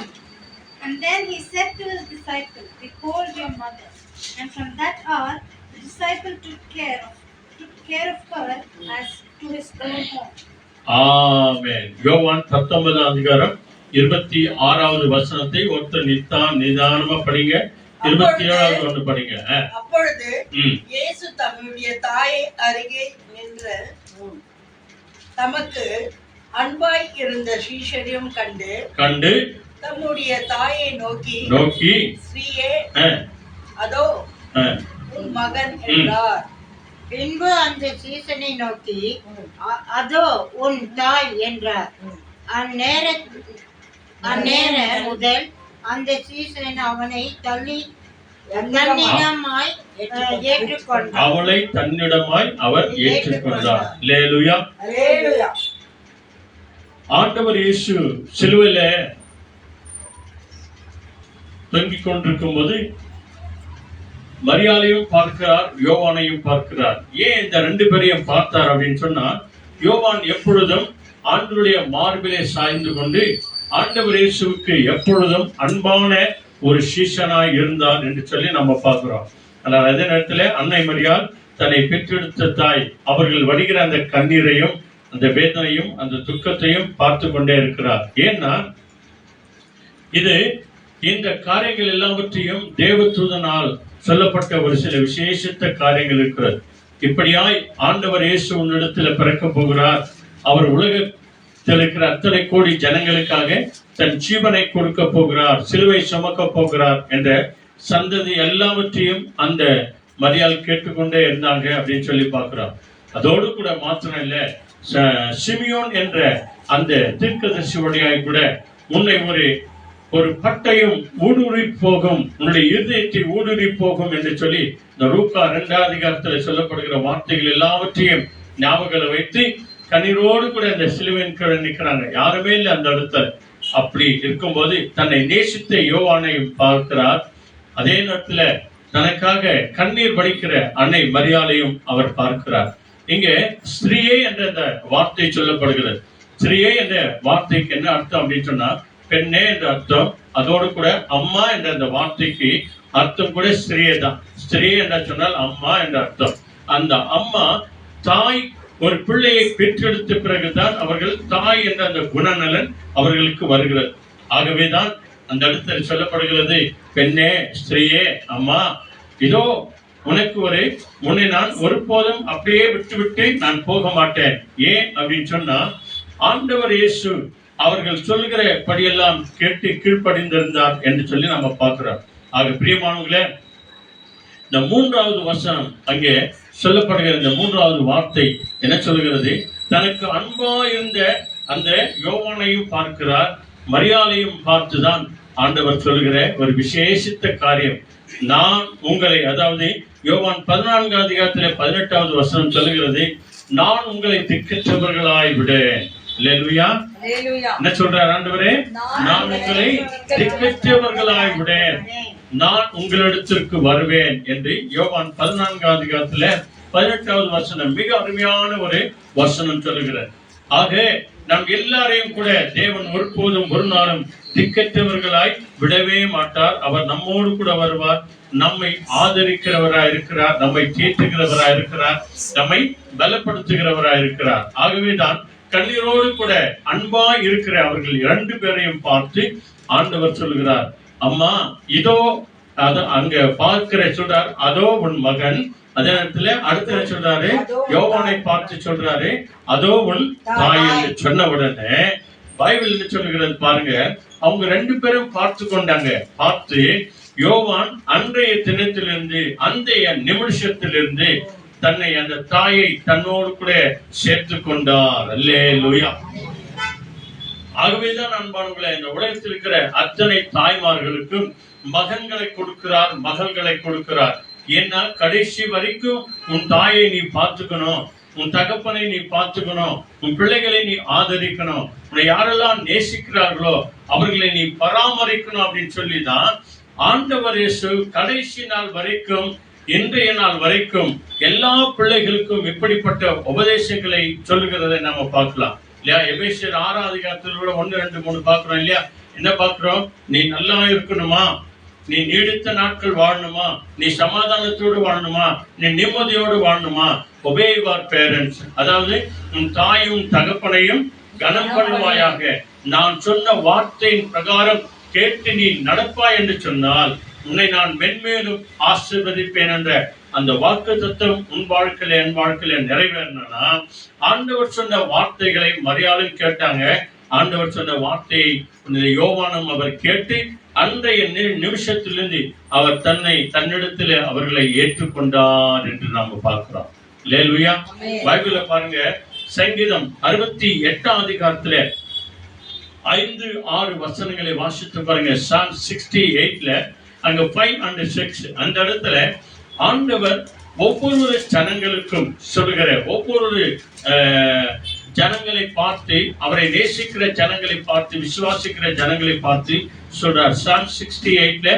And then he said to his disciple, "Behold your mother." And from that hour, the disciple took care of her as to his own home. Amen. யோவான் 19ஆம் அதிகாரம் 26வது வசனத்தை ஒருத்தர் நிதானமா படிங்க. 27வது ஒன்று படிங்க. அப்பொழுது இயேசு தம்முடைய தாயை அருகே நின்று தமக்கு அன்பாய் இருந்த சீஷரையும் கண்டு தம்முடைய தாயை நோக்கி ஸ்ரீயே, அதோ உன் மகன் என்றார். பின்பு அந்த சீசனை நோக்கி அதோ உன் தாய் என்றார். அந்நேர முதல் அந்த சீசன் அவனை தன்னிடமாய் ஏற்றுக்கொண்டார். அவளை தன்னிடமாய் அவர் ஏற்றுக்கொண்டார். அல்லேலூயா. ஆண்டவர் இயேசு சிலுவையில தொங்கிக் கொண்டிருக்கும் போது மரியாளையும் பார்க்கிறார், யோவானையும் பார்க்கிறார். ஏன் இந்த 2 பேரையும் பார்த்தார் அப்படின்னு சொன்னா, யோவான் எப்பொழுதும் ஆண்டவருடைய மார்பிலே சாய்ந்து கொண்டு ஆண்டவர் இயேசுவுக்கு எப்பொழுதும் அன்பான ஒரு சீஷனாய் இருந்தார் என்று சொல்லி நம்ம பார்க்கிறோம். ஆனால் அதே நேரத்தில் அன்னை மரியாள் தன்னை பெற்றெடுத்த தாய் அவர்கள் வடிகிற அந்த கண்ணீரையும் அந்த வேதனையும் அந்த துக்கத்தையும் பார்த்து கொண்டே இருக்கிறார். ஏன்னா இது இந்த காரியங்கள் எல்லாவற்றையும் தேவதூதனால் சொல்லப்பட்ட ஒரு சில விசேஷித்த காரியங்கள் இருக்கிறது. இப்படியாய் ஆண்டவர் இயேசு உன்னிடத்தில் பிறக்க போகிறார், அவர் உலகத்தில் இருக்கிற அத்தனை கோடி ஜனங்களுக்காக தன் ஜீவனை கொடுக்க போகிறார், சிலுவை சுமக்க போகிறார் என்ற சந்ததி எல்லாவற்றையும் அந்த மரியாள் கேட்டுக்கொண்டே இருந்தாங்க அப்படின்னு சொல்லி பார்க்கிறோம். அதோடு கூட மாத்திரம் இல்ல, சிமியோன் என்ற அந்த தீர்க்கதரிசி வழியாய் கூட உன்னை ஒரு பட்டயம் ஊடுருவி போகும், உன்னுடைய இருதயத்தை ஊடுருவி போகும் என்று சொல்லி இந்த லூக்கா 2ஆம் அதிகாரத்தில் சொல்லப்படுகிற வார்த்தைகள் எல்லாவற்றையும் ஞாபகம் வைத்து கண்ணீரோடு கூட இந்த சிலுவையின் கீழே நிற்கிறாங்க. யாருமே இல்லை அந்த இடத்துல. அப்படி இருக்கும்போது தன்னை நேசித்த யோவானையும் பார்க்கிறார். அதே நேரத்துல தனக்காக கண்ணீர் வடிக்கிற அன்னை மரியாளையும் அவர் பார்க்கிறார். இங்கே ஸ்திரீயே என்ற அந்த வார்த்தை சொல்லப்படுகிறது. ஸ்திரீயே என்ற வார்த்தைக்கு என்ன அர்த்தம் அப்படின்னு சொன்னா பெண்ணே என்ற அர்த்தம். அதோடு கூட அம்மா என்ற அந்த வார்த்தைக்கு அர்த்தம் கூட ஸ்திரீயே தான். ஸ்திரீ என்று சொன்னால் அம்மா என்ற அர்த்தம். அந்த அம்மா தாய் ஒரு பிள்ளையை பெற்றெடுத்த பிறகுதான் அவர்கள் தாய் என்ற அந்த குணநலன் அவர்களுக்கு வருகிறது. ஆகவேதான் அந்த இடத்துல சொல்லப்படுகிறது, பெண்ணே, ஸ்திரீயே, அம்மா, இதோ உனக்கு உன்னை நான் ஒருபோதும் அப்படியே விட்டு நான் போக மாட்டேன். ஏன் அப்படின்னு சொன்னா ஆண்டவர் இயேசு அவர்கள் சொல்லுகிற படியெல்லாம் கேட்டு கீழ்ப்படிந்திருந்தார் என்று சொல்லி நம்ம பார்க்கிறோம். ஆக பிரியமானவர்களே, இந்த 3வது வசனம் அங்கே சொல்லப்படுகிற இந்த 3வது வார்த்தை என்ன சொல்கிறது? தனக்கு அன்பா இருந்த அந்த யோவானையும் பார்க்கிறார், மரியாளையும் பார்த்துதான் ஆண்டவர் சொல்லுகிற ஒரு விசேஷித்த காரியம். நான் உங்களை, அதாவது யோவான் 14 அதிகாரத்தில் 18வது வசனம் சொல்லுகிறது, நான் உங்களை திக்கற்றவர்களாய் விடேன். என்ன சொல்றார் ஆண்டவரே? நான் உங்களை திக்கற்றவர்களாய் விடேன், நான் உங்களிடத்திற்கு வருவேன் என்று யோவான் 14 அதிகாரத்துல 18வது வசனம் மிக அருமையான ஒரு வசனம் சொல்லுகிறார். ஆக நாம் எல்லாரையும் கூட தேவன் ஒருபோதும் ஒரு நாளும் திக்கற்றவர்களாய் விடவே மாட்டார். அவர் நம்மோடு கூட வருவார், நம்மை ஆதரிக்கிறவராய் இருக்கிறார், நம்மை தேற்றுகிறவராய் இருக்கிறார், நம்மை பலப்படுத்துகிறவராய் இருக்கிறார். ஆகவேதான் கண்ணீரோடு கூட அன்பா இருக்கிற அவர்கள் 2 பேரையும் பார்த்து ஆண்டவர் சொல்கிறார், அம்மா இதோ அங்க பார்க்கிற சொல்றார், அதோ உன் மகன். அதே நேரத்துல அடுத்த சொல்றாரு, யோவானை பார்த்து சொல்றாரு, அதோ உன் தாய் என்று சொன்ன உடனே பைபிள் என்ன சொல்லுகிறது பாருங்க, அவங்க 2 பேரும் பார்த்து கொண்டாங்க. பார்த்து யோவான் அன்றைய தினத்திலிருந்து அன்றைய நிமிஷத்திலிருந்து தன்னை அந்த தாயை தன்னோடு கூட சேர்த்து கொண்டார். அல்லேலூயா. ஆகவேதான் அன்பானவர்களே, இந்த உலகத்தில் இருக்கிற அத்தனை தாய்மார்களுக்கும் மகன்களை கொடுக்கிறார், மகள்களை கொடுக்கிறார். ஏன்னா கடைசி வரைக்கும் உன் தாயை நீ பார்த்துக்கணும், உன் தகப்பனை நீ பார்த்துக்கணும், உன் பிள்ளைகளை நீ ஆதரிக்கணும், உன்னை யாரெல்லாம் நேசிக்கிறார்களோ அவர்களை நீ பராமரிக்கணும் அப்படின்னு சொல்லிதான் ஆண்டவர் இயேசு கடைசி நாள் வரைக்கும், இன்றைய நாள் வரைக்கும் எல்லா பிள்ளைகளுக்கும் இப்படிப்பட்ட உபதேசங்களை சொல்லுகிறதை நாம பார்க்கலாம் இல்லையா? எபேசியர் 6 அதிகாரத்தில் கூட 1, 2, 3 பார்க்கிறோம் இல்லையா? என்ன பார்க்கிறோம்? நீ நல்லா இருக்கணுமா, நீ நீடித்த நாட்கள் வாழணுமா, நீ சமாதானத்தோடு வாழணுமா, நீ நிம்மதியோடு வாழணுமா, obey your parents, அதாவது உன் தாயும் தகப்பனையும் கனம் பண்ணுவாயாக, நான் சொன்ன வார்த்தையின் பிரகாரம் கேட்டு நீ நடப்பாய் என்று சொன்னால் உன்னை நான் மென்மேலும் ஆசீர்வதிப்பேன் என்ற அந்த வாக்கு தத்துவம் உன் வாழ்க்கையில என் வாழ்க்கையில நிறைவேறணும்னா ஆண்டவர் சொன்ன வார்த்தைகளை மரியாளும் கேட்டாங்க. ஆண்டவர் சொன்ன வார்த்தையை யோவானும் அவர் கேட்டு அன்றைய நிமிஷத்திலிருந்து அவர் தன்னிடத்தில் அவர்களை ஏற்றுக்கொண்டார் என்று நாம பார்க்கிறோம். அல்லேலூயா. பைபிள்ல பாருங்க, சங்கீதம் 68 அதிகாரத்துல 5, 6 வசனங்களை வாசித்து பாருங்க. Psalm 68ல அங்க 5 and 6 அந்த இடத்துல ஆண்டவர் ஒவ்வொரு ஜனங்களுக்கும் சொல்லுகிற ஒவ்வொரு ஜனங்களை பார்த்து, அவரை நேசிக்கிற ஜனங்களை பார்த்து, விசுவாசிக்கிற ஜனங்களை பார்த்து சொல்றார். Psalm 68ல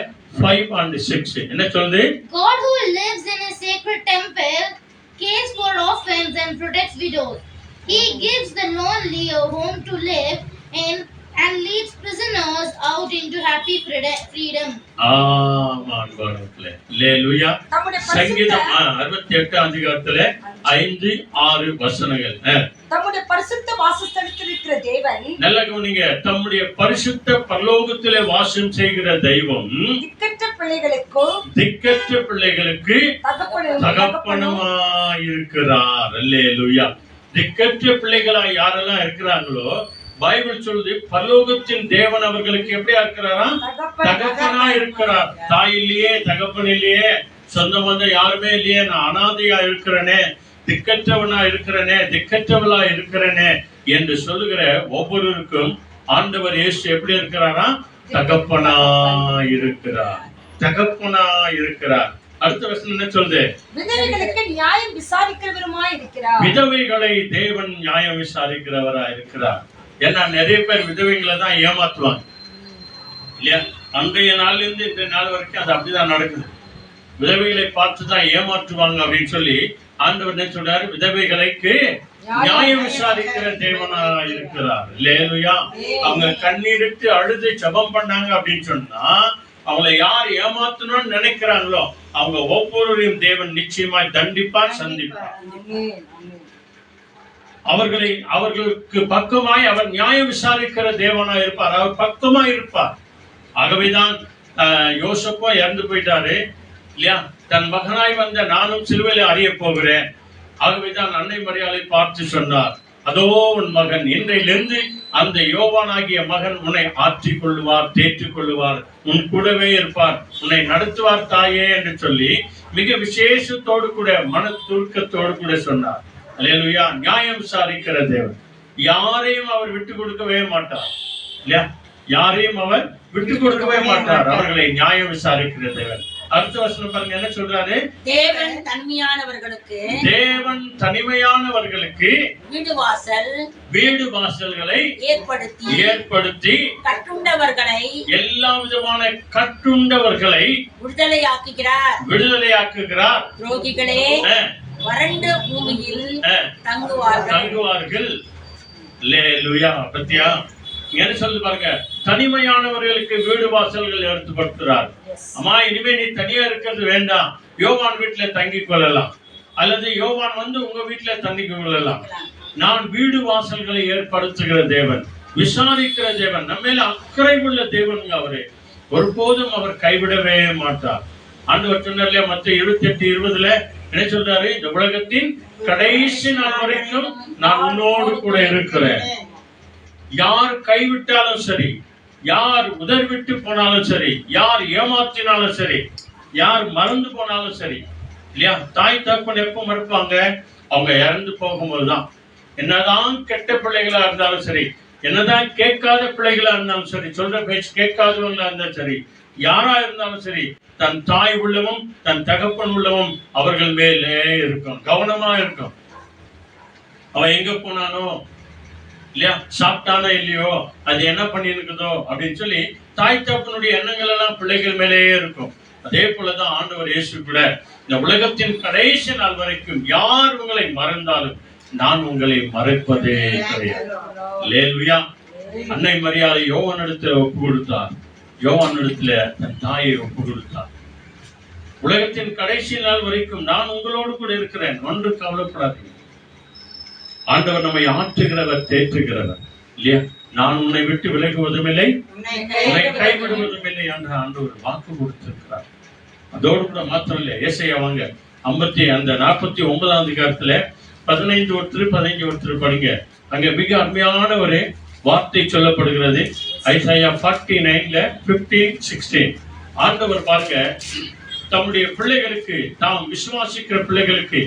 5 and 6 என்ன சொல்லுது? God who lives in a sacred temple cares for orphans and protects widows. He gives the lonely a home to live in and leads prisoners out into happy freedom. ஆமென். அல்லேலூயா. சங்கீதம் 68 அதிகாரத்துல 5, 6 வசனங்கள். தம்முடைய பரிசுத்த வாசஸ்தலத்தில் இருக்கிற தேவன், நல்லா கவனிங்க, தம்முடைய பரிசுத்த பரலோகத்திலே வாசம் செய்கிற தெய்வம் திக்கற்ற பிள்ளைகளுக்கு தகப்பனுமாய் இருக்கிறார். அல்லேலூயா. திக்கற்ற பிள்ளைகளாய் யாரெல்லாம் இருக்கிறாங்களோ பைபிள் சொல்லுது, பரலோகத்தின் தேவன் அவர்களுக்கு எப்படியா இருக்கிறாரா? தகப்பனா இருக்கிறார். தாய் இல்லையே, தகப்பன் இல்லையே, சொந்த பந்தம் யாருமே இல்லையே, நான் அனாதையா இருக்கிறேனே, திக்கற்றவனா இருக்கிறேனே, திக்கற்றவளா இருக்கிறேனே என்று சொல்லுகிற ஒவ்வொருவருக்கும் ஆண்டவர் இயேசு எப்படி இருக்கிறாரா? தகப்பனா இருக்கிறார். தகப்பனா இருக்கிறார். அடுத்த வசனம் என்ன சொல்லுது? விதவைகளுக்கு நியாயம் விசாரிக்கிறவருமாய் இருக்கிறார். விதவைகளை தேவன் நியாயம் விசாரிக்கிறவரா இருக்கிறார். ஏன்னா நிறைய பேர் விதவைகளை தான் ஏமாத்துவாங்க இல்லையா? அன்றைய நாள்ல இருந்து இன்றைய நாள் வரைக்கும் அது அப்படிதான் நடக்குது. விதவைகளை பார்த்து தான் ஏமாற்றுவாங்க அப்படின்னு சொல்லி ஆண்டவர் என்ன சொல்றாரு? விதவைகளுக்கு நியாயம் விசாரிக்கிற தேவனா இருக்கிறார். அல்லேலூயா. அவங்க கண்ணீரிட்டு அழுது ஜெபம் பண்ணாங்க அப்படின்னு சொன்னா அவங்களை யார் ஏமாத்தணும்னு நினைக்கிறாங்களோ அவங்க ஒவ்வொருவரையும் தேவன் நிச்சயமாய் தண்டிப்பார், சந்திப்பார். அவர்களுக்கு பக்கமாய் அவர் நியாயம் விசாரிக்கிற தேவனா இருப்பார். அவர் பக்கமாய் இருப்பார். ஆகவேதான் யோசப்போ இறந்து போயிட்டாரு இல்லையா? தன் மகனாய் வந்த நானும் சிலுவையில அறிய போகிறேன். ஆகவேதான் அன்னை மரியாதை பார்த்து சொன்னார், அதோ உன் மகன், இன்றையிலிருந்து அந்த யோவானாகிய மகன் உன்னை ஆற்றிக் கொள்ளுவார், தேற்றிக் கொள்ளுவார், உன் கூடவே இருப்பார், உன்னை நடத்துவார் தாயே என்று சொல்லி மிக விசேஷத்தோடு கூட மன துருக்கத்தோடு கூட சொன்னார். அல்லேலூயா. நியாயம் விசாரிக்கிற தேவன். யாரையும் அவர் விட்டு கொடுக்கவே மாட்டார் இல்லையா? யாரையும் அவர் விட்டு கொடுக்கவே மாட்டார். அவர்களை நியாயம் விசாரிக்கிற தேவன். அடுத்த வசனம் பாருங்க, என்ன சொல்றாரு? தேவன் தனிமையானவர்களுக்கு வீடு வாசல்களை ஏற்படுத்தி கட்டுண்டவர்களை எல்லா விதமான கட்டுண்டவர்களை விடுதலையாக்குகிறார். துரோகிகளே வறண்ட பூமியில் தங்குவார்கள். அல்லேலூயா. பத்தியா என்ன சொல்லு பாருங்க, தனிமையானவர்களுக்கு வீடு வாசல்கள் ஏற்படுத்துறார். அம்மா, இனிமே நீ தனியா இருக்கிறது வேண்டாம், யோவான் வீட்டுல தங்கிக் கொள்ளலாம், அல்லது யோவான் வந்து உங்க வீட்டுல தங்கிக் கொள்ளலாம். நான் வீடு வாசல்களை ஏற்படுத்துகிற தேவன், விசாரிக்கிற தேவன், நம்ம மேல அக்கறை உள்ள தேவன். அவரு ஒருபோதும் அவர் கைவிடவே மாட்டார். ஆண்டவர் சொன்னார்ல மத்த 28:20 என்ன சொல்றாரு? இந்த உலகத்தின் கடைசி நாள் வரைக்கும் நான் உன்னோடு கூட இருக்கிறேன். யார் கைவிட்டாலும் சரி, யார் உதர்விட்டு போனாலும் சரி, யார் ஏமாற்றினாலும் சரி, யார் மறந்து போனாலும் சரி இல்லையா? தாய் தகப்பன் எப்ப மறப்பாங்க? அவங்க இறந்து போகும்போதுதான். என்னதான் கெட்ட பிள்ளைகளா இருந்தாலும் சரி, என்னதான் கேட்காத பிள்ளைகளா இருந்தாலும் சரி, சொல்ற பேச்சு கேட்காதவங்களா இருந்தாலும் சரி, யாரா இருந்தாலும் சரி, தன் தாய் உள்ளவும் தன் தகப்பன் உள்ளவும் அவர்கள் மேலே இருக்கும், கவனமா இருக்கும். அவன் எங்க போனானோ இல்லையா, சாப்பிட்டானோ இல்லையோ, அது என்ன பண்ணி இருக்குதோ அப்படின்னு சொல்லி தாய் தகப்பனுடைய எண்ணங்கள் எல்லாம் பிள்ளைகள் மேலேயே இருக்கும். அதே போலதான் ஆண்டவர் இயேசு கூட இந்த உலகத்தின் கடைசி நாள் வரைக்கும் யார் உங்களை மறந்தாலும் நான் உங்களை மறப்பதே கிடையாது. அல்லேலூயா. அன்னை மரியாதை யோவானிடத்துல ஒப்பு கொடுத்தார். யோவானிடத்துல தன் தாயை ஒப்பு கொடுத்தார். உலகத்தின் கடைசி நாள் வரைக்கும் நான் உங்களோடு கூட இருக்கிறேன், ஒன்று கவலைப்படாதீங்க. ஆண்டவர் நம்மை ஆற்றுகிறவர், தேற்றுகிறவர் இல்லையா? நான் உன்னை விட்டு விலகுவதும் இல்லை, உன்னை கைவிடுவதும் இல்லை என்று ஆண்டவர் வாக்கு கொடுத்திருக்கிறார். அதோடு கூட மாத்திரம் இல்லை, ஏசாயா வாங்க 49 அதிகாரத்துல 15 படிங்க. அங்க மிக அருமையான ஒரு வார்த்தை சொல்லப்படுகிறது. ஐசாயா 49:15-16. ஆண்டவர் பார்க்க தம்முடைய பிள்ளைகளுக்கு, தாம் விசுவாசிக்கிற பிள்ளைகளுக்கு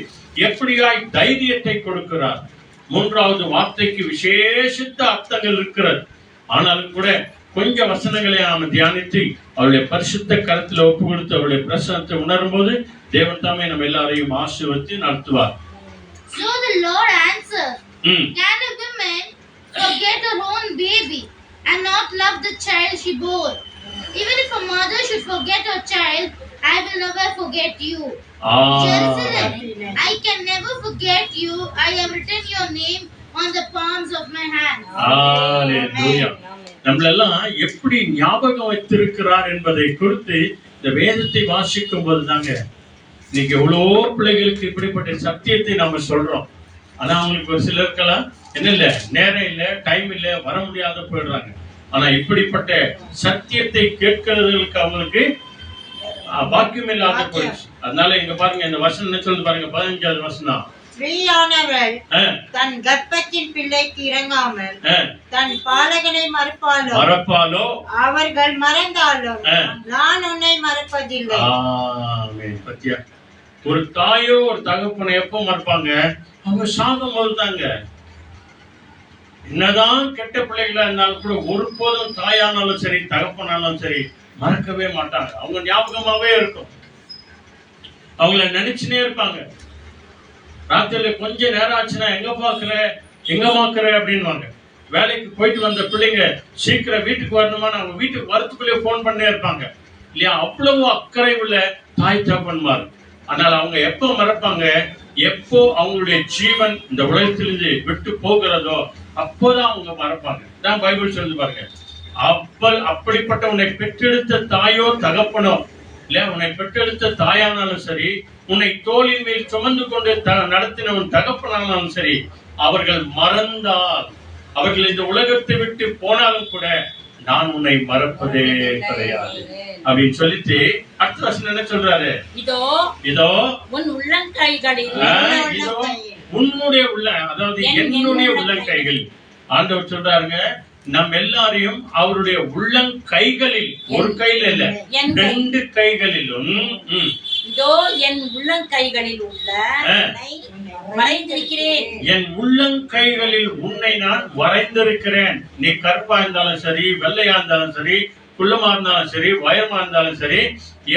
எப்படியாய் தைரியத்தை கொடுக்கிறார். 3வது வார்த்தைக்கு விசேஷித்த அர்த்தங்கள் இருக்கிறது. ஆனாலும் கூட கொஞ்சம் வசனங்களை நாம தியானித்து அவருடைய பரிசுத்த கருத்துல ஒப்பு கொடுத்து அவருடைய பிரசனத்தை உணரும் போது தேவன் தாமே நம்ம எல்லாரையும் ஆசீர்வதித்து நடத்துவார். So the Lord answered, Can a woman forget her own baby and not love the child she bore? Even if a mother should forget her child, I will never forget you. Jerusalem, I can never forget you. I have written your name on the palms of my hand. Hallelujah. நம்மளெல்லாம் எப்படி ஞாபகம் வைத்திருக்கிறார் என்பதை குறித்து இந்த வேதத்தை வாசிக்கும் போது தாங்க இன்னைக்கு எவ்வளோ பிள்ளைகளுக்கு இப்படிப்பட்ட சத்தியத்தை நாம சொல்றோம். ஆனா அவங்களுக்கு ஒரு சிலருக்கெல்லாம் என்ன இல்ல, நேரம் இல்ல, டைம் இல்ல, வர முடியாத போயிடுறாங்க. ஆனா இப்படிப்பட்ட சத்தியத்தை கேட்கிறதுக்கு அவங்களுக்கு பாக்கியம் இல்லாத போயிடுச்சு. அதனால இங்க பாருங்க, இந்த வசனம் என்ன சொல்லுது பாருங்க, 15வது வசனம். ஸ்ரீயானவள் தன் கர்ப்பத்தின் பிள்ளைக்கு இறங்காமல் தன் பாலகனை மறப்பாலோ அவர்கள் மறந்தாலும் நான் உன்னை மறப்பதில்லை. பத்தியா, ஒரு தாயோ ஒரு தகப்பனை எப்போ மறப்பாங்க? அவங்க சாகும் போது தாங்க. என்னதான் கெட்ட பிள்ளைகளா இருந்தாலும் கூட ஒருபோதும் தாயானாலும் சரி தகப்பனாலும் சரி மறக்கவே மாட்டாங்க. அவங்க ஞாபகமாவே இருக்கும், அவங்கள நினைச்சுனே இருப்பாங்க. ராத்திரில கொஞ்ச நேரம் ஆச்சுன்னா எங்க மாக்குற அப்படின்வாங்க. வேலைக்கு போயிட்டு வந்த பிள்ளைங்க சீக்கிரம் வீட்டுக்கு வரணுமான்னு அவங்க வீட்டுக்கு வரத்துக்குள்ளே போன் பண்ணே இருப்பாங்க இல்லையா? அவ்வளவு அக்கறை உள்ள தாய் தகப்பன்மார். ஆனால் அவங்க எப்ப மறப்பாங்க? எப்போ அவங்களுடைய ஜீவன் இந்த உலகத்திலிருந்து விட்டு போகிறதோ அப்போதான் அவங்க மறப்பாங்க. தான் பைபிள் சொல்லி பாருங்க. அப்படிப்பட்ட உன்னை பெற்றெடுத்த தாயோ தகப்பனோ இல்ல, உன்னை பெற்றெடுத்த தாயானாலும் சரி, உன்னை தோளின் மேல் சுமந்து கொண்டு நடத்தின உன் தகப்பனானாலும் சரி, அவர்கள் மறந்தால், அவர்கள் இந்த உலகத்தை விட்டு போனாலும் கூட நான் உன்னை மறப்பதே கிடையாது அப்படின்னு சொல்லிட்டு அடுத்த வசனம் என்ன சொல்றாரு? இதோ இதோ உன் உள்ளங்கைகளில் இதோ உன்னுடைய அதாவது என்னுடைய உள்ளங்கைகள். ஆண்டவர் சொல்றாருங்க, நம் எல்லாரையும் அவருடைய உள்ளங்கைகளில், ஒரு கையில் இல்ல, 2 கைகளிலும் இதோ என் உள்ளங்கைகளில் உள்ள வரைந்திருக்கிறேன். என் உள்ளங்கைகளில் உன்னை நான் வரைந்திருக்கிறேன். நீ கருப்பா இருந்தாலும் சரி, வெள்ளையா இருந்தாலும் சரி, குள்ளமா இருந்தாலும் சரி, உயரமா இருந்தாலும் சரி,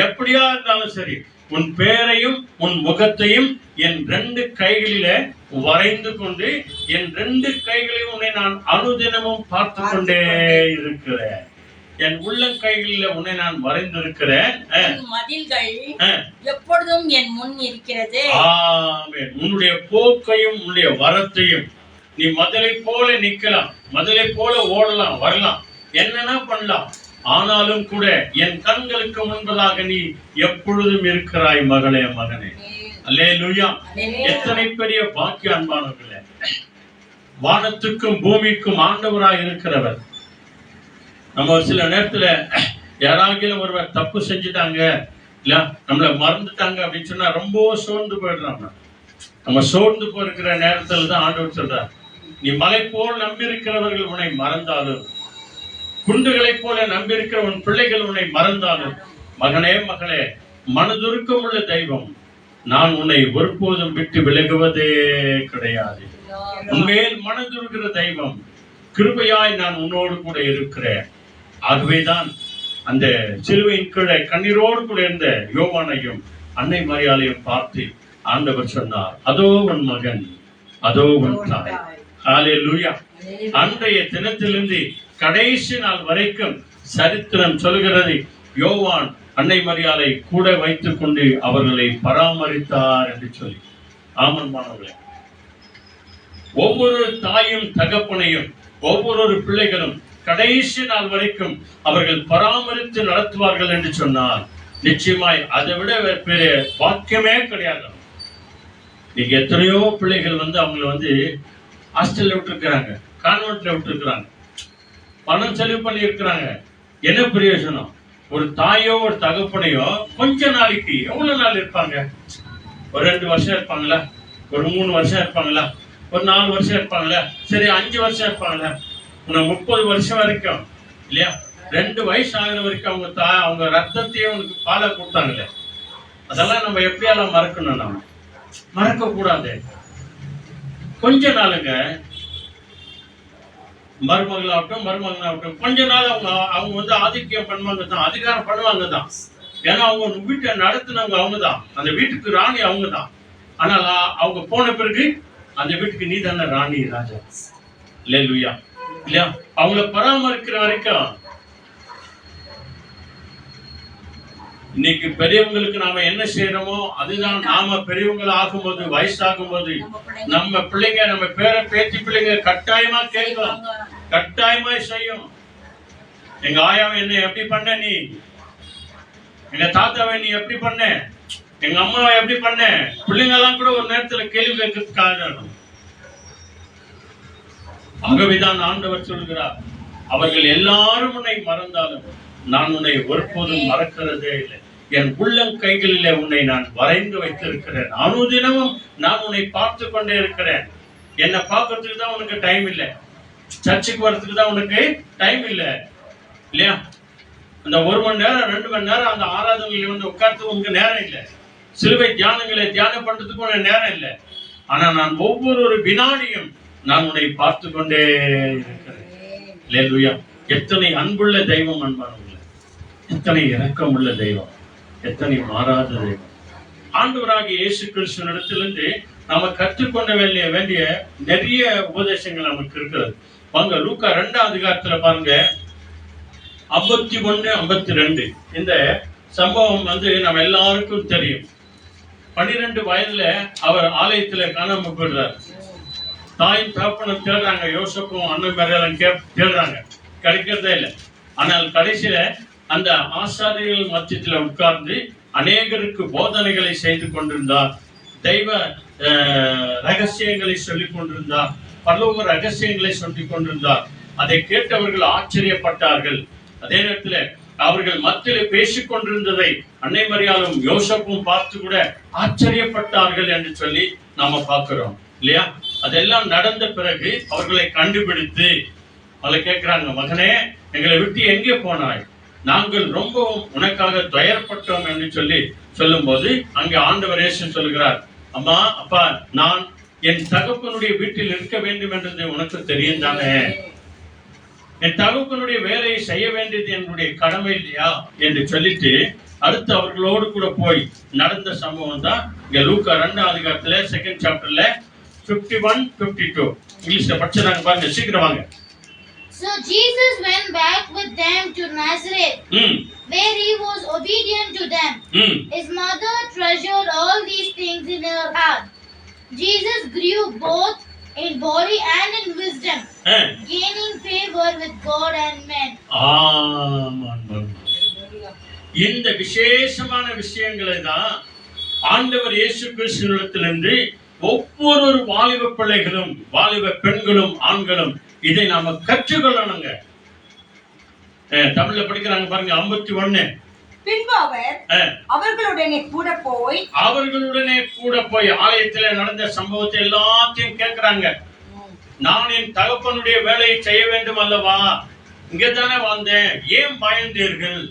எப்படியா இருந்தாலும் சரி, உன் பேரையும் உன் முகத்தையும் என் 2 கைகளில வரைந்து கொண்டு என் 2 கைகளையும் உன்னை நான் அனுதினமும் பார்த்து கொண்டே இருக்கிறேன். என் உள்ளங்கைகளில உன்னை நான் வரைந்திருக்கிறேன். மதில்கள் எப்பொழுதும் என் முன் இருக்கிறது. ஆமென். உன்னுடைய போக்கையும் உன்னுடைய வரத்தையும் நீ மதிலை போல நிக்கலாம், மதிலை போல ஓடலாம், வரலாம், என்னன்னா பண்ணலாம். ஆனாலும் கூட என் கண்களுக்கு முன்பதாக நீ எப்பொழுதும் இருக்கிறாய் மகளே, மகனே. அல்லேலூயா. எத்தனை பெரிய பாக்கிய அன்பானவர்களே. வானத்துக்கும் பூமிக்கும் ஆண்டவராய் இருக்கிறவர். நம்ம சில நேரத்துல யாராகிலும் ஒருவர் தப்பு செஞ்சுட்டாங்க இல்ல, நம்மள மறந்துட்டாங்க அப்படின்னு சொன்னா ரொம்ப சோர்ந்து போயிடுறாங்க. நம்ம சோர்ந்து போயிருக்கிற நேரத்துல தான் ஆண்டவர் சொல்றார், நீ மலை போல் நம்பியிருக்கிறவர்கள் உன்னை மறந்தாலும், குண்டுகளை போல நம்பியிருக்கிற உன் பிள்ளைகள் உன்னை மறந்தாலும், மகனே மகளே, மனதுருக்கம் உள்ள தெய்வம் நான் உன்னை ஒருபோதும் விட்டு விலகுவதே கிடையாது. உன்மேல் மனதுருக்கிற தெய்வம், கிருபையாய் நான் உன்னோடு கூட இருக்கிறேன். ஆகவேதான் அந்த சிலுவையின் கீழே கண்ணீரோடு கூட இருந்த யோவானையும் அன்னை மரியாதையும் பார்த்து ஆண்டவர் சொன்னார், அதோ உன் மகன், அதோ உன் தாய். ஹல்லேலூயா. அன்றைய தினத்திலிருந்து கடைசி நாள் வரைக்கும் சரித்திரம் சொல்கிறது, யோவான் அன்னை மரியாதை கூட வைத்துக் கொண்டு அவர்களை பராமரித்தார் என்று சொல்லி. ஆமன்மானவர்களே, ஒவ்வொரு தாயும் தகப்பனையும் ஒவ்வொரு பிள்ளைகளும் கடைசி நாள் வரைக்கும் அவர்கள் பராமரித்து நடத்துவார்கள் என்று சொன்னால் நிச்சயமாய் அதை விட பெரிய வாக்கியமே கிடையாது. நீங்க எத்தனையோ பிள்ளைகள் அவங்களை ஹாஸ்டல்ல விட்டுருக்கிறாங்க, கான்வென்ட்ல விட்டுருக்கிறாங்க, பணம் செலவு பண்ணி இருக்கிறாங்க. என்ன பிரயோஜனம்? ஒரு தாயோ ஒரு தகப்பனையோ கொஞ்ச நாளைக்கு எவ்வளவு நாள் இருப்பாங்க? ஒரு 2 வருஷம் இருப்பாங்களா? ஒரு 3 வருஷம் இருப்பாங்களா? ஒரு 4 வருஷம் இருப்பாங்களா? சரி 5 வருஷம் இருப்பாங்களா? 30 வருஷம் வரைக்கும் இல்லையா? 2 வயசு ஆகிற வரைக்கும் அவங்க ரத்தத்தையே உனக்கு பாலை கொடுத்தாங்களே, அதெல்லாம் நம்ம எப்படியாலும் மறக்கணும். நம்ம மறக்க கூடாது. கொஞ்ச நாளுங்க, மருமகனாகட்டும் கொஞ்ச நாள் அவங்க ஆதிக்கம் பண்ணுவாங்க தான், அதிகாரம் பண்ணுவாங்க தான். ஏன்னா அவங்க வீட்டை நடத்தினவங்க அவங்க தான், அந்த வீட்டுக்கு ராணி அவங்க தான். ஆனால் அவங்க போன பிறகு அந்த வீட்டுக்கு நீ தானே ராணி, ராஜா. அல்லேலூயா. இல்லையா? அவங்கள பராமரிக்கிற வரைக்கும். இன்னைக்கு பெரியவங்களுக்கு நாம என்ன செய்யறோமோ அதுதான் நாம பெரியவங்களை ஆகும்போது, வயசாகும் போது நம்ம பிள்ளைங்க, நம்ம பேர பேத்தி பிள்ளைங்க கட்டாயமா கேட்கும், கட்டாயமா செய்யும். எங்க ஆயாவை என்ன எப்படி பண்ண நீ, எங்க தாத்தாவை நீ எப்படி பண்ண, எங்க அம்மாவை எப்படி பண்ண, பிள்ளைங்க எல்லாம் கூட ஒரு நேரத்துல கேள்வி கேட்கறதுக்காக. ஆகவேதான் ஆண்டவர் சொல்கிறார், அவர்கள் எல்லாரும் உன்னை மறந்தாலும் நான் உன்னை ஒருபோதும் மறக்கிறதே இல்லை. என் உள்ளங்கைகளிலே உன்னை நான் வரைந்து வைத்திருக்கிறேன். அனுதினமும் நான் உன்னை பார்த்து கொண்டே இருக்கிறேன். என்னை பார்க்கறதுக்கு தான் உனக்கு டைம் இல்லை, சர்ச்சுக்கு வர்றதுக்கு தான் உனக்கு டைம் இல்லை இல்லையா? அந்த 1 மணி நேரம் 2 மணி நேரம் அந்த ஆராதனையில உட்கார்த்து உனக்கு நேரம் இல்லை. சிலுவை தியானங்களை தியானம் பண்றதுக்கு உனக்கு நேரம் இல்லை. ஆனா நான் ஒவ்வொரு வினாடியும் நான் உன்னை பார்த்து கொண்டே இருக்கிறேன். அல்லேலூயா. எத்தனை அன்புள்ள தெய்வம் அன்பானவர்களே, எத்தனை இரக்கம் உள்ள தெய்வம், எத்தனை மாறாத தெய்வம். ஆண்டவராகிய இயேசு கிறிஸ்துவினிடத்திலிருந்து நாம கற்றுக்கொள்ள வேண்டிய நிறைய உபதேசங்கள் நமக்கு இருக்கிறது. வாங்க லூக்கா 2ஆம் அதிகாரத்துல பாருங்க, 51, 52. இந்த சம்பவம் நம்ம எல்லாருக்கும் தெரியும். 12 வயதுல அவர் ஆலயத்துல காணாம போயிடுறார். தாயும் தகப்பனும் தேடுறாங்க, யோசப்பும் அண்ணன் மேரையெல்லாம் தேடுறாங்க, கிடைக்கிறதே இல்லை. ஆனால் கடைசியில அந்த ஆசாரியர்கள் மத்தியத்தில் உட்கார்ந்து அநேகருக்கு போதனைகளை செய்து கொண்டிருந்தார். தெய்வ ரகசியங்களை சொல்லிக் கொண்டிருந்தார், பரலோக ரகசியங்களை சொல்லிக் கொண்டிருந்தார். அதை கேட்டவர்கள் ஆச்சரியப்பட்டார்கள். அதே நேரத்தில் அவர்கள் மத்தியிலே பேசிக் கொண்டிருந்ததை அன்னை மரியாளும் யோசப்பும் பார்த்து கூட ஆச்சரியப்பட்டார்கள் என்று சொல்லி நாம பார்க்கிறோம் இல்லையா? அதெல்லாம் நடந்த பிறகு அவர்களை கண்டுபிடித்து அவளை கேட்கிறாங்க, மகனே, எங்களை விட்டு எங்கே போனாய்? நாங்கள் ரொம்பவும் உனக்காக துயரப்பட்டோம் என்று சொல்லி சொல்லும் போது அங்கே ஆண்டவர் இயேசு சொல்கிறார், அம்மா, அப்பா, நான் என் தகப்பனுடைய வீட்டில் இருக்க வேண்டும் என்றது உனக்கு தெரியும் தானே? என் தகப்பனுடைய வேலையை செய்ய வேண்டியது என்னுடைய கடமை இல்லையா என்று சொல்லிட்டு அடுத்து அவர்களோடு கூட போய் நடந்த சம்பவம் தான் இங்க லூக்கா 2ஆம் அதிகாரத்துல 2nd சாப்டர்ல 51-52 இங்கிலீஷ்ல படிச்சாங்க பாருங்க, சீக்கிரம் வாங்க. So Jesus went back with them to Nazareth, where he was obedient to them. His mother treasured all these things in her heart. Jesus grew both in body and in wisdom, gaining favor with God and men. இந்த விசேஷமான விஷயங்களை தான் ஆண்டவர் இயேசு கிறிஸ்துவிடத்திலிருந்து ஒவ்வொரு வாலிப பிள்ளைகளும், வாலிப பெண்களும், ஆண்களும் இதை நாம கற்றுக்கொள்ளணுங்க. தமிழ்ல படிக்கிறாங்க பாருங்க, 51. பின்பு அவர் அவர்களுடனே கூட போய் ஆலயத்திலே நடந்த சம்பவத்தை எல்லாத்தையும் கேட்கிறாங்க. நான் என் தகப்பனுடைய வேலையை செய்ய வேண்டும் அல்லவா? இங்கதானே வந்தேன், ஏன் பயந்தீர்கள்,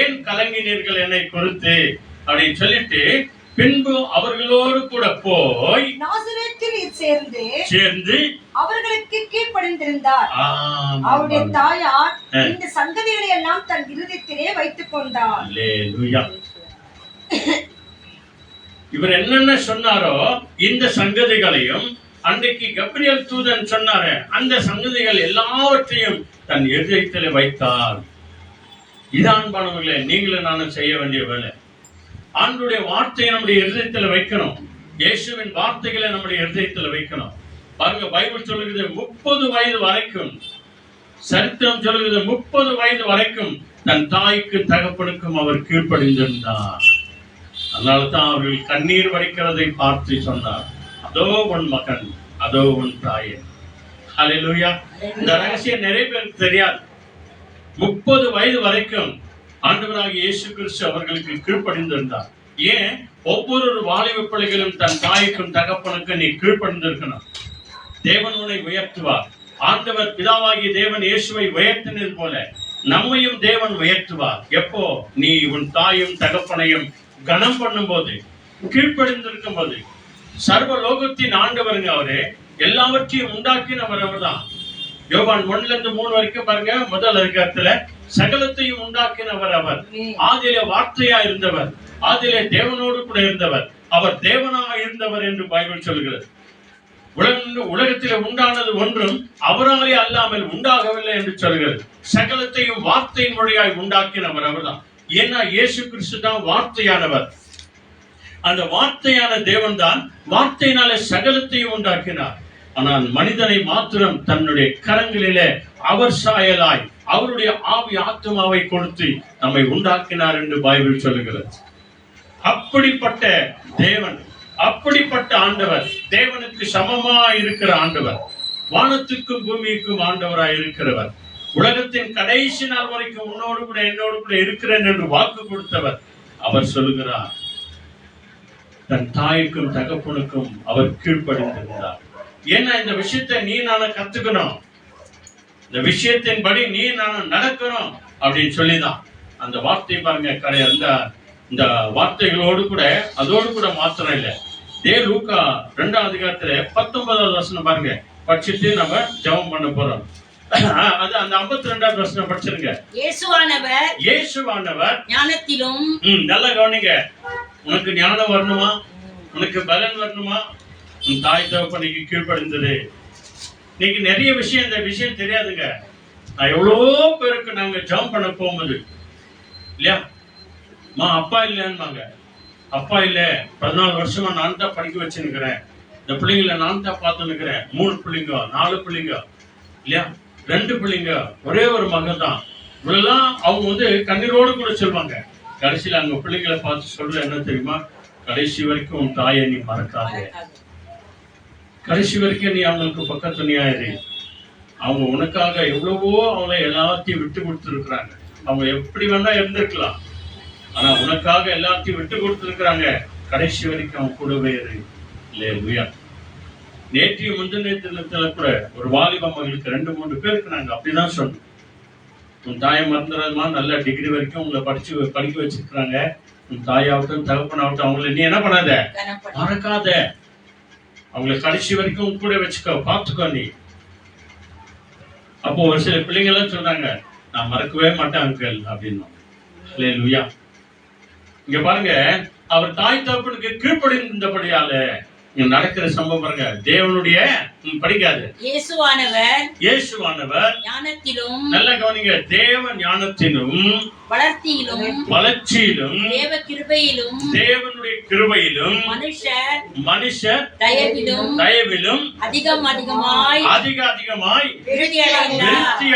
ஏன் கலங்கினீர்கள் என்னை குறித்து அப்படின்னு சொல்லிட்டு பின்பு அவர்களோடு கூட போய் நாசரேத்தில் சேர்ந்து அவர்களுக்கு கீழ்ப்படிந்திருந்தார். அவருடைய தாயார் இந்த சங்கதிகளை எல்லாம் தன் இருதயத்திலே வைத்துக் கொண்டார். அல்லேலூயா. இவர் என்னென்ன சொன்னாரோ இந்த சங்கதிகளையும் அன்றைக்கு கப்ரியேல் தூதன் சொன்னாரு, அந்த சங்கதிகள் எல்லாவற்றையும் தன் இருதயத்திலே வைத்தார். இதான் பானவர்களே, நீங்களும் நானும் செய்ய வேண்டிய வேலை. ஆண்டவருடைய வார்த்தையை நம்முடைய இருதயத்தில் வைக்கணும். இயேசுவின் வார்த்தைகளை நம்முடைய இருதயத்தில் வைக்கணும். பாருங்க, பைபிள் சொல்லுகிறது 30 வயது வரைக்கும், சரித்திரம் சொல்லுகிறது 30 வயது வரைக்கும் தன் தாய்க்கு தகப்பனுக்கும் அவர் கீழ்ப்படிந்திருந்தார். அதனால தான் அவர்கள் கண்ணீர் வடிக்கிறதை பார்த்து சொன்னார், அதோ உன் மகன், அதோ உன் தாயே. ஹல்லேலூயா. இந்த ரகசியம் நிறைய பேருக்கு தெரியாது. 30 வயது வரைக்கும் ஆண்டவராகிய இயேசு கிறிஸ்து அவர்களுக்கு கீழ்ப்படிந்திருந்தார். ஏன்? ஒவ்வொரு வாலிப பிள்ளைகளும் தன் தாய்க்கும் தகப்பனுக்கும் நீ கீழ்ப்படிந்திருக்கணும். தேவன் உன்னை உயர்த்துவார். ஆண்டவர் பிதாவாகிய தேவன் இயேசுவை உயர்த்தினது போல நம்மையும் தேவன் உயர்த்துவார். எப்போ? நீ உன் தாயும் தகப்பனையும் கனம் பண்ணும் போது, கீழ்ப்படிந்திருக்கும் போது. சர்வ லோகத்தின் ஆண்டவருங்க அவரு, எல்லாவற்றையும் உண்டாக்கினவர் அவர் தான். யோவான் 1-3 வரைக்கும் பாருங்க, முதல் அதிகாரத்துல சகலத்தையும் உண்டாக்கினவர் அவர். ஆதியிலே வார்த்தையா இருந்தவர், ஆதியிலே தேவனோடு கூட இருந்தவர், அவர் தேவனாக இருந்தவர் என்று பைபிள் சொல்கிறது. உலகத்திலே உண்டானது ஒன்றும் அவராலே அல்லாமல் உண்டாகவில்லை என்று சொல்கிறது. சகலத்தையும் வார்த்தையின் மொழியாய் உண்டாக்கினவர் அவர்தான். ஏன்னா இயேசு கிறிஸ்து தான் வார்த்தையானவர். அந்த வார்த்தையான தேவன் தான் வார்த்தையினாலே சகலத்தையும் உண்டாக்கினார். ஆனால் மனிதனை மாத்திரம் தன்னுடைய கரங்களிலே அவர் சாயலாய் அவருடைய ஆவி ஆத்மாவை கொடுத்து நம்மை உண்டாக்கினார் என்று பைபிள் சொல்லுகிறது. அப்படிப்பட்ட தேவன், அப்படிப்பட்ட ஆண்டவர், தேவனுக்கு சமமாய் இருக்கிற ஆண்டவர், வானத்துக்கும் பூமிக்கும் ஆண்டவராய் இருக்கிறவர், உலகத்தின் கடைசி நாள் வரைக்கும் உன்னோடு கூட என்னோடு கூட இருக்கிறேன் என்று வாக்கு கொடுத்தவர். அவர் சொல்லுகிறார், தன் தாய்க்கும் தகப்பனுக்கும் அவர் கீழ்ப்படிந்திருந்தார். ஏன்னா இந்த விஷயத்தை நீ நானும் கத்துக்கணும், இந்த விஷயத்தின்படி நீ நானும் நடக்கணும் அப்படின்னு சொல்லிதான் அந்த வார்த்தை பாருங்க. இந்த வார்த்தைகளோடு கூட அதோடு கூட மாத்திரம் இல்லை. லூக்கா 2ஆம் அதிகாரத்துல 19வது வசனம் பாருங்க, படிச்சுட்டு நம்ம ஜெபம் பண்ண போறோம். அது அந்த 52வது வசனம் படிச்சிருங்க. இயேசுவானவர் ஞானத்திலும், நல்லா கவனிங்க, உனக்கு ஞானம் வரணுமா, உனக்கு பலன் வரணுமா, உன் தாய் தகப்பனுக்கு கீழ்ப்படிந்தது. இன்னைக்கு நிறைய விஷயம், இந்த விஷயம் தெரியாதுங்க. நான் எவ்வளோ பேருக்கு நாங்க ஜெபம் பண்ண போகும்போது இல்லையா, அப்பா இல்லையான்னு அப்பா இல்ல, 14 வருஷமா நான் தான் படிக்க வச்சுருக்கிறேன், இந்த பிள்ளைங்களை நான் தான் பார்த்துன்னுக்கிறேன். 3 பிள்ளைங்க, 4 பிள்ளைங்க இல்லையா, 2 பிள்ளைங்க, ஒரே ஒரு மகன் தான். இவ்வளவுதான் அவங்க வந்து கண்ணீரோடு கூட சொல்லுவாங்க. கடைசியில அங்க பிள்ளைங்களை பார்த்து சொல்ற என்ன தெரியுமா, கடைசி வரைக்கும் உன் தாயை நீ மறக்காத, கடைசி வரைக்கும் நீ அவங்களுக்கு பக்கத்துணையாயிரு. அவங்க உனக்காக எவ்வளவோ அவங்கள எல்லாத்தையும் விட்டு கொடுத்துருக்குறாங்க. அவங்க எப்படி வேணா இருந்திருக்கலாம், ஆனா உனக்காக எல்லாத்தையும் விட்டு கொடுத்துருக்குறாங்க. கடைசி வரைக்கும் அவன் கூடவே இரு. இல்லையா, நேற்றைய முந்தின தினத்துல கூட ஒரு வாலிப மகளுக்கு 2-3 பேருக்கு நாங்க அப்படிதான் சொன்னோம், உன் தாயை மறந்துடுறதுமா, நல்ல டிகிரி வரைக்கும் உங்களை படிக்க வச்சிருக்கிறாங்க, உன் தாயாகட்டும் தகப்பனாகட்டும் அவங்களை நீ என்ன பண்ணாத, மறக்காத, அவங்களை கடைசி வரைக்கும் உன் கூட வச்சுக்கோ, பார்த்துக்கோ நீ. அப்போ ஒரு சில பிள்ளைங்க எல்லாம் சொன்னாங்க, நான் மறக்கவே மாட்டேன் அங்கிள் அப்படின்னு. அல்லேலூயா. இங்க பாருங்க, அவர் தாய் தகப்பனுக்கு கீழ்ப்படிந்தபடியால இங்க நடக்கிற சம்பவம் பாருங்க. தேவனுடைய படிக்காது, இயேசுவானவர் ஞானத்திலும், நல்ல கவனிங்க, தேவ ஞானத்திலும் வளர்ச்சியிலும் தேவ கிருபையிலும் தேவனுடைய கிருபையிலும் மனுஷர் தயவிலும் அதிகமாய் விருத்தி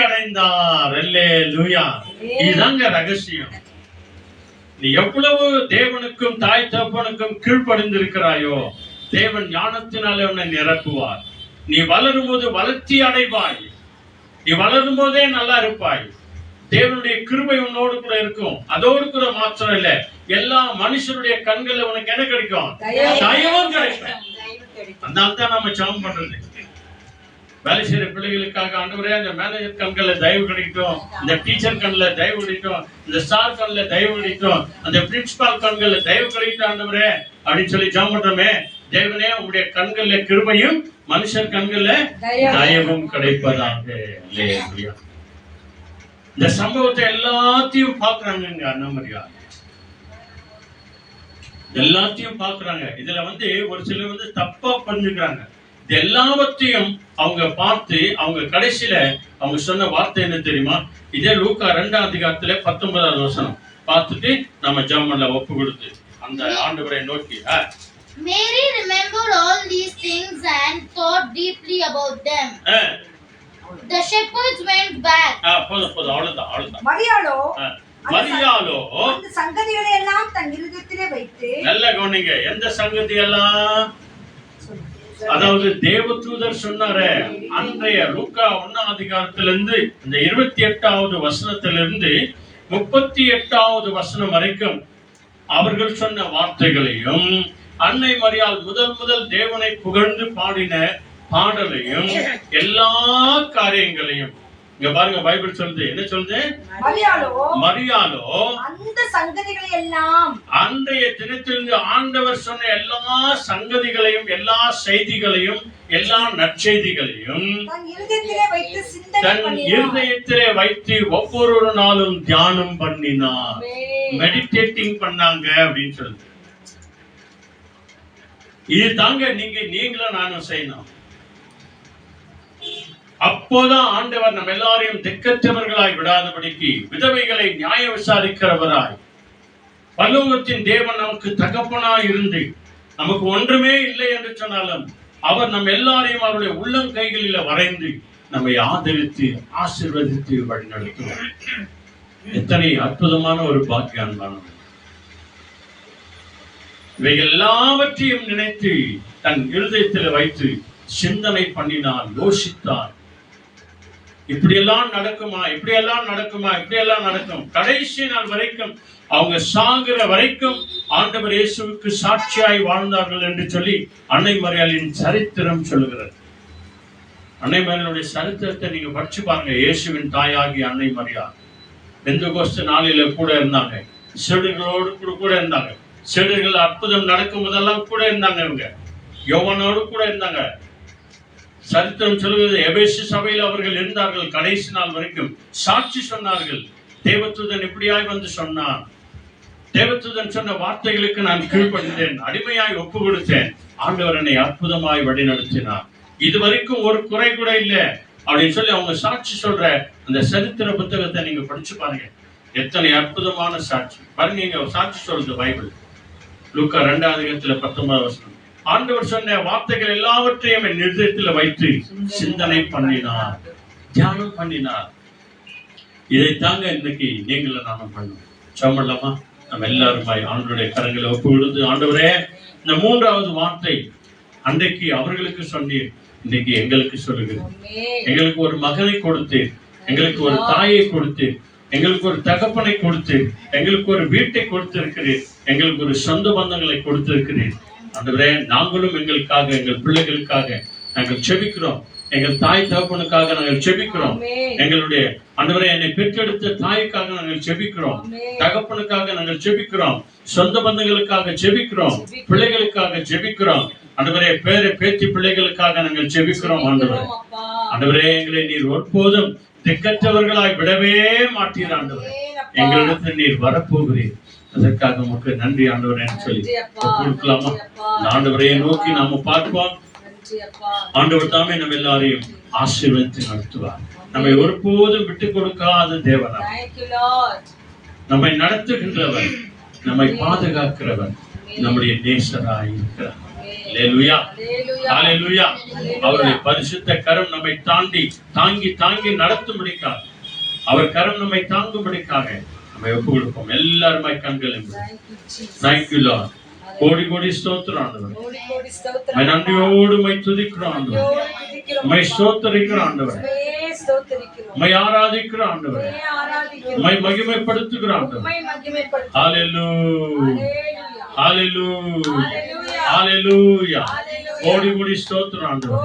அடைந்தார். அல்லேலூயா. இதுதாங்க ரகசியம். நீ எவ்வளவு தேவனுக்கும் தாய் தகப்பனுக்கும் கீழ்ப்படிந்திருக்கிறாயோ, தேவன் ஞானத்தினாலே உன்னை நிரப்புவார். நீ வளரும் போது வளர்ச்சி அடைவாய், நீ வளரும் போதே நல்லா இருப்பாய். தேவனுடைய கிருபை உன்னோடு கூட இருக்கும். அதோடு கூட மாத்திரம் இல்ல, எல்லா மனுஷருடைய கண்கள்ல உனக்கு என்ன கிடைக்கும், தயவும் கிடைக்கும். அதனால தான் நம்ம ஜெபம் பண்றது. வேலை செய்யற பிள்ளைகளுக்காக ஆண்டவரே அந்த மேனேஜர் கண்கள்ல தயவு கிடைக்கும், இந்த டீச்சர் கண்ணுல தயவு கிடைக்கும், இந்த ஸ்டார் கண்ணுல தயவு கிடைக்கும், அந்த பிரின்சிபால் கண்கள்ல தயவு கிடைக்கும் ஆண்டவரே அப்படின்னு சொல்லி ஜெபம் பண்றோமே. தேவனே உங்களுடைய கண்கள்ல கிருபையும் மனுஷர் கண்கள்ல தயவும் கிடைப்பதாக. இந்த சம்பவத்தை எல்லாத்தையும் பாக்குறாங்க அண்ணாமரியா, எல்லாத்தையும் பாக்குறாங்க. இதுல வந்து ஒரு சிலர் வந்து தப்பா புரிஞ்சுக்கிறாங்க. இது எல்லாவற்றையும் அவங்க பார்த்து அவங்க கடைசியில அவங்க சொன்ன வார்த்தை என்ன தெரியுமா, இதே லூக்கா 2ஆம் அதிகாரத்துல 19வது வசனம் பார்த்துட்டு நம்ம ஜெபம்ல ஒப்பு கொடுத்து அந்த ஆண்டவரை நோக்கி. Mary remembered all these things and thought deeply about them. The shepherds went back. அவ்வளவுதான். மரியாளோ அந்த சங்கதிகளை எல்லாம் தன் இருதயத்திலே வைத்து, நல்ல கவனிங்க, எந்த சங்கதி எல்லாம், அதாவது தேவதூதர் சொன்னாரே அன்றைய லூக்கா 1ஆம் அதிகாரத்திலிருந்து இந்த 28வது வசனத்திலிருந்து 38வது வசனம் வரைக்கும் அவர்கள் சொன்ன வார்த்தைகளையும், அன்னை மரியாள் முதல் தேவனை புகழ்ந்து பாடின பாடலையும், எல்லா காரியங்களையும் இங்க பாருங்க. பைபிள் சொல்லுது, என்ன சொல்லுது, மரியாளோ அந்த சங்கதிகளை எல்லாம், அன்றைய தினத்திலிருந்து ஆண்டவர் சொன்ன எல்லா சங்கதிகளையும், எல்லா செய்திகளையும், எல்லா நற்செய்திகளையும் தன் இருதயத்திலே வைத்து ஒவ்வொரு நாளும் தியானம் பண்ணினார், மெடிடேட்டிங் பண்ணாங்க அப்படின்னு சொல்லுது. இது தாங்க நீங்களும் நானும் செய்யணும். அப்போதான் ஆண்டவர் நம்ம எல்லாரையும் திக்கற்றவர்களாய் விடாதபடிக்கு விதவைகளை நியாய விசாரிக்கிறவராய், பரலோகத்தின் தேவன் நமக்கு தகப்பனாய் இருந்து நமக்கு ஒன்றுமே இல்லை என்று சொன்னாலும் அவர் நம்ம எல்லாரையும் அவருடைய உள்ளங்கைகளில வரைந்து நம்மை ஆதரித்து ஆசீர்வதித்து வழிநடத்துவார். எத்தனை அற்புதமான ஒரு பாக்கியம் தான். இவை எல்லாவற்றையும் நினைத்து தன் இருதயத்தில் வைத்து சிந்தனை பண்ணினார், யோசித்தார். இப்படியெல்லாம் நடக்குமா, இப்படியெல்லாம் நடக்குமா, இப்படியெல்லாம் நடக்கும். கடைசி நாள் வரைக்கும் அவங்க சாகிற வரைக்கும் ஆண்டவர் இயேசுவுக்கு சாட்சியாய் வாழ்ந்தார்கள் என்று சொல்லி அன்னை மரியாளின் சரித்திரம் சொல்லுகிறது. அன்னை மரியாளுடைய சரித்திரத்தை நீங்க படிச்சு பாருங்க. இயேசுவின் தாயாகி அன்னை மரியாள் பெந்தெகோஸ்து நாளில கூட இருந்தாங்க, செடுகளோடு கூட இருந்தாங்க. செடுகள் அற்புதம் நடக்கும் போதெல்லாம் கூட இருந்தாங்க. இவங்க யோவானோடு கூட இருந்தாங்க. சரித்திரம் சொல்லுகிறது, எபேசு சபையில் அவர்கள் இருந்தார்கள். கடைசி நாள் வரைக்கும் சாட்சி சொன்னார்கள். தேவதூதன் இப்படியாய் வந்து சொன்னான், தேவதூதன் சொன்ன வார்த்தைகளுக்கு நான் கீழ்ப்படிந்தேன், அடிமையாய் ஒப்பு கொடுத்தேன், ஆண்டவர் என்னை அற்புதமாய் வழிநடத்தினார், இதுவரைக்கும் ஒரு குறை கூட இல்லை அப்படின்னு சொல்லி அவங்க சாட்சி சொல்ற அந்த சரித்திர புத்தகத்தை நீங்க படிச்சு பாருங்க. எத்தனை அற்புதமான சாட்சி பாருங்க. சாட்சி சொல்றது பைபிள். லூக்கா 2ஆம் அதிகாரத்துல 19ஆம் வசனம். ஆண்டவர் சொன்ன வார்த்தைகள் எல்லாவற்றையும் என் இருதயத்துல வைத்து சிந்தனை பண்ணினார், தியானம் பண்ணினார். இதைத்தாங்க இன்னைக்கு நீங்களும் நானும் பண்ணணும். சமல்லமா நம்ம எல்லாருமாய் ஆண்டவருடைய கரங்களை ஒப்பு கொடுத்து, ஆண்டவரே இந்த 3வது வார்த்தை அன்றைக்கு அவர்களுக்கு சொன்னீர், இன்னைக்கு எங்களுக்கு சொல்லுகிறேன். எங்களுக்கு ஒரு மகனை கொடுத்து, எங்களுக்கு ஒரு தாயை கொடுத்து, எங்களுக்கு ஒரு தகப்பனை கொடுத்து, எங்களுக்கு ஒரு வீட்டை கொடுத்திருக்கிறீர், எங்களுக்கு ஒரு சொந்த பந்தங்களை கொடுத்திருக்கிறீர். ஆண்டவரே நாங்களும் எங்களுக்காக, எங்கள் பிள்ளைகளுக்காக நாங்கள் செபிக்கிறோம். எங்கள் தாய் தகப்பனுக்காக நாங்கள் செபிக்கிறோம். எங்களுடைய ஆண்டவரே என்னை பெற்றெடுத்த தாய்க்காக நாங்கள் செபிக்கிறோம், தகப்பனுக்காக நாங்கள் செபிக்கிறோம், சொந்த பந்தங்களுக்காக செபிக்கிறோம், பிள்ளைகளுக்காக செபிக்கிறோம். ஆண்டவரே பேர பேத்தி பிள்ளைகளுக்காக நாங்கள் செபிக்கிறோம். ஆண்டவரே எங்களை நீர் ஒருபோதும் திக்கற்றவர்களாய் விடவே மாட்டீர். ஆண்டவரே எங்களிடத்தில் நீர் வரப்போகிறீர், அதற்காக உமக்கு நன்றி ஆண்டவரே சொல்லி கொடுக்கலாமா? ஆண்டவரையை நோக்கி நாம பார்ப்போம். ஆண்டவர் தாமே நம்ம எல்லாரையும் ஆசீர்வதித்து நடத்துவார். நம்மை ஒருபோதும் விட்டு கொடுக்காத தேவனா, நம்மை நடத்துகின்றவர், நம்மை பாதுகாக்கிறவர், நம்முடைய நேசராய் இருக்கிறார். அல்லேலூயா, அல்லேலூயா. அவருடைய பரிசுத்த கரம் நம்மை தாங்கி நடத்தும்படிக்காக, அவர் கரம் நம்மை தாங்கும்படிக்காக நம்ம ஒப்பு கொடுப்போம். எல்லாருமாய் கண்கள் தேங்க்யூ லார்ட். கோடி கோடி ஸ்தோத்திரம் ஆண்டவர். நன்றியோடு மை துதிக்கிறோம் ஆண்டவர், மை ஸ்தோத்தரிக்கிறோம் ஆண்டவர், மை ஆராதிக்கிறோம் ஆண்டவர், மை மகிமைப்படுத்துகிறோம் ஆண்டவர். ஹல்லேலூயா, ஹல்லேலூயா, ஹல்லேலூயா. கோடி கோடி ஸ்தோத்திரம் ஆண்டவர்.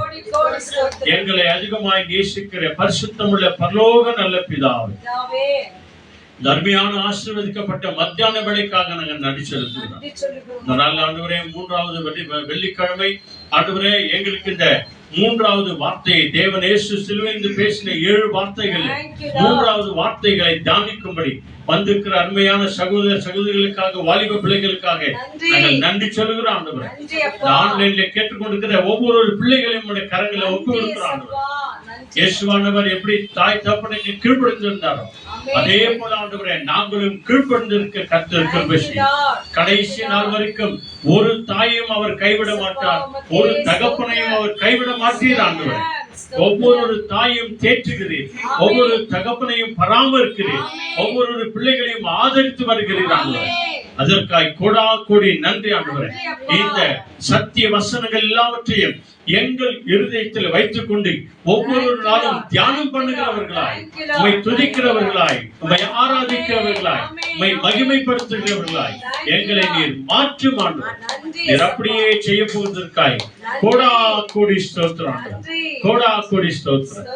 எங்களை அதிகமாய் நேசிக்கிற பரிசுத்தமுள்ள பரலோக நல்ல பிதாவே, தர்மியான ஆசீர்வதிக்கப்பட்ட மத்தியான வேளைக்காக நாங்கள் நன்றி செலுத்துகிறோம். இந்த நாள் ஆண்டவரே 3வது வெள்ளிக்கிழமை ஆண்டவரே எங்களுக்கு இந்த 3வது வார்த்தையை தேவன் இயேசு சிலுவையில் பேசின 7 வார்த்தைகள் 3வது வார்த்தைகளை தியானிக்கும்படி வந்திருக்கிற அருமையான சகோதரிகளுக்காக, வாலிப பிள்ளைகளுக்காக நாங்கள் நன்றி சொல்லுகிறோம் ஆண்டவரே. ஆன்லைன்ல கேட்டுக்கொண்டிருக்கிற ஒவ்வொரு பிள்ளைகளையும் கரங்களை ஒப்பு கொடுக்கிறோம். இயேசுவானவர் எப்படி தாய் தகப்பனுக்கு கீழ்ப்படிந்திருந்தாரோ அதே போல ஆண்டவரே நாங்களும் கீழ்ப்படிந்திருக்க கர்த்தர் கிருபை செய்யும். கடைசி நாள் வரைக்கும் ஒரு தாயையும் அவர் கைவிட மாட்டார், ஒரு தகப்பனையும் அவர் கைவிட மாட்டீர் ஆண்டவரே. ஒவ்வொரு தாயும் தேற்றுகிறீர், ஒவ்வொரு தகப்பனையும் பராமரிக்கிறீர், ஒவ்வொரு பிள்ளைகளையும் ஆதரித்து வருகிறீர் ஆண்டவரே. அதற்காய் கோடா கோடி நன்றி ஆண்டவரே. இந்த சத்திய வசனங்கள் எல்லாவற்றையும் எங்கள் இருதயத்தில் வைத்துக் கொண்டு ஒவ்வொரு நாளும் தியானம் பண்ணுகிறவர்களாய், உம்மை துதிக்கிறவர்களாய், உம்மை ஆராதிக்கிறவர்களாய், உம்மை மகிமைப்படுத்துகிறவர்களாய் எங்களை நீர் மாற்றும் ஆண்டவரே. நீர் அப்படியே செய்ய போவதற்காய் கோடா கோடி ஸ்தோத்திரம், கோடா கோடி ஸ்தோத்திரம்.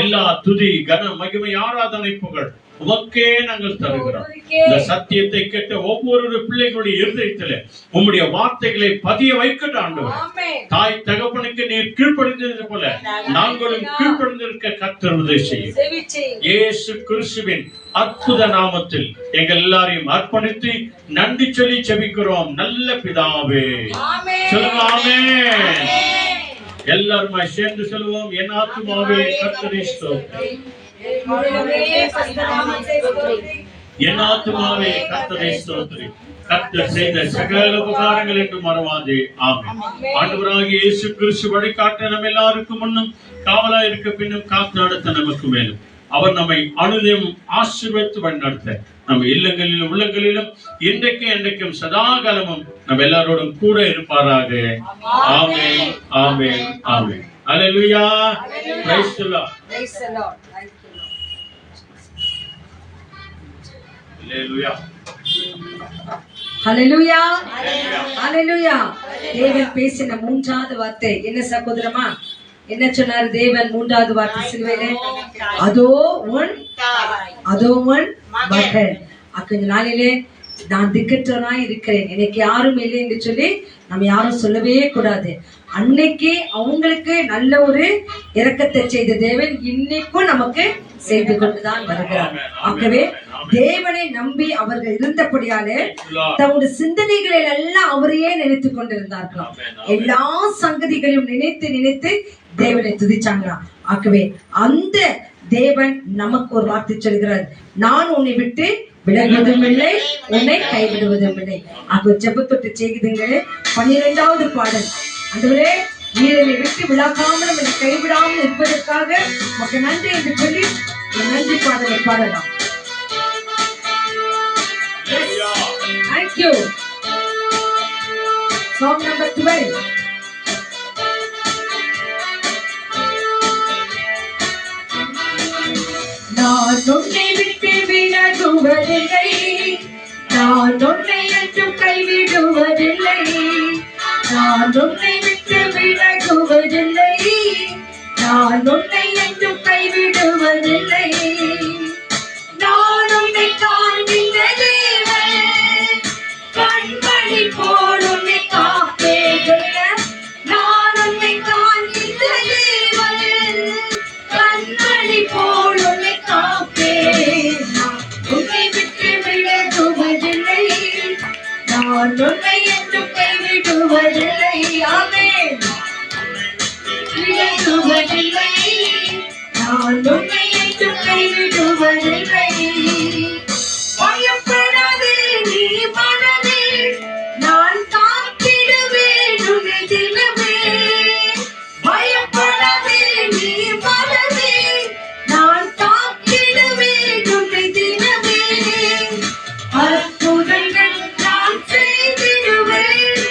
எல்லா துதி கன மகிமை ஆராதனை புகழ் உமக்கே நாங்கள் தருகிறோம். இந்த சத்தியத்தை கேட்ட ஒவ்வொரு பிள்ளைகளுடைய இருதயத்திலே உம்முடைய வார்த்தைகளை பதிய வைக்கட்டும் ஆண்டவரே. தாய் தகப்பனுக்கு நீர் கீழ்ப்படிந்தது போல நாங்களும் கீழ்ப்படிந்திருக்க கர்த்தர் உதவி செய்யும். இயேசு கிறிஸ்துவின் அற்புத நாமத்தில் எங்கள் எல்லாரையும் அர்ப்பணித்து நன்றி சொல்லி ஜெபிக்கிறோம் நல்ல பிதாவே. சொல்லுங்க ஆமென். எல்லாருமே சேர்ந்து சொல்லுவோம். என் ஆத்துமாவே கர்த்தரை ஸ்தோத்திரி, என் ஆத்துமாவே கர்த்தரை ஸ்தோத்திரி, கர்த்தர் செய்த சகல உபகாரங்கள் என்று மறவாதே. ஆமென். ஆண்டவராகிய இயேசு கிறிஸ்து வழிகாட்ட நம்ம எல்லாருக்கும் முன்னும் காவலா இருக்க பின்னும் காத்து நடத்த நமக்கு மேலும் அவர் நம்மை அனுதினம் ஆசீர்வதித்து வழிநடத்த நம்ம இல்லங்களிலும் உள்ளங்களிலும் இன்றைக்கும் என்றைக்கும் சதாகாலமும் நம்ம எல்லாரோடும் கூட இருப்பாராக. Amen, amen, amen. Alleluia. Praise the Lord. Praise the Lord. Thank you. Alleluia. Hallelujah, hallelujah. தேவன் பேசின 3வது வார்த்தை என்ன சகோதரமா? என்ன சொன்னார் தேவன் 3வது வார்த்தை சிலுவையிலே? அதோ உன் மகன். இந்த நாளிலே நான் திக்கற்றவனாய் இருக்கிறேன், எனக்கு யாரும் இல்லை என்று சொல்லி நம்ம யாரும் சொல்லவே கூடாது. அன்னைக்கு அவங்களுக்கு நல்ல ஒரு இரக்கத்தை செய்த தேவன் இன்னைக்கும் நமக்கு செய்து கொண்டுதான் வருகிறார். ஆகவே தேவனை நம்பி அவர்கள் இருந்தபடியாலே தங்களுடைய சிந்தனைகளில் எல்லாம் அவரையே நினைத்துக் கொண்டிருந்தார்களாம். எல்லா சங்கதிகளையும் நினைத்து தேவனை துதிச்சாங்களாம். ஆகவே அந்த தேவன் நமக்கு ஒரு வார்த்தை சொல்கிறார், நான் உன்னை விட்டு விலகுவதும் இல்லை, உன்னை கைவிடுவதும் இல்லை. அப்ப ஜெபத்தொட்டு செய்குதுங்களே 12வது பாடல். ஆண்டவரே, நீர் என்னை விட்டு விலகாமல் என்னை கைவிடாமல் இருப்பதற்காக உமக்கு நன்றி என்று சொல்லி ஒரு நன்றி பாடலை பாடலாம். Thank you. Song number 12. நான் உன்னை விட்டு விலகுவதில்லை, நான் உன்னை என்றும் கைவிடுவதில்லை, நான் உன்னை விட்டு விலகுவதில்லை, நான் உன்னை என்றும் கைவிடுவதில்லை. நான் உன்னை காண்கின்ற தேவன், கண்மணி போல் உன்னை காப்பேன். நான் உன்னை காண்கின்ற தேவன், கண்மணி போல் உன்னை காப்பேன். உன்னை விட்டு விலகுவதில்லை, நான் உன்னை என்றும் கைவிடுவதில்லை. ஆமென். விலகுவதில்லை, நான் உன்னை என்றும் கைவிடுவதில்லை. பயப்படாதே நீ மனமே, நான் காத்திடுவேன் உன்னை தினமே. பயப்படாதே நீ மனமே, நான் காத்திடுவேன் உன்னை தினமே. அற்புதங்கள் நான் செய்திடுவேன்,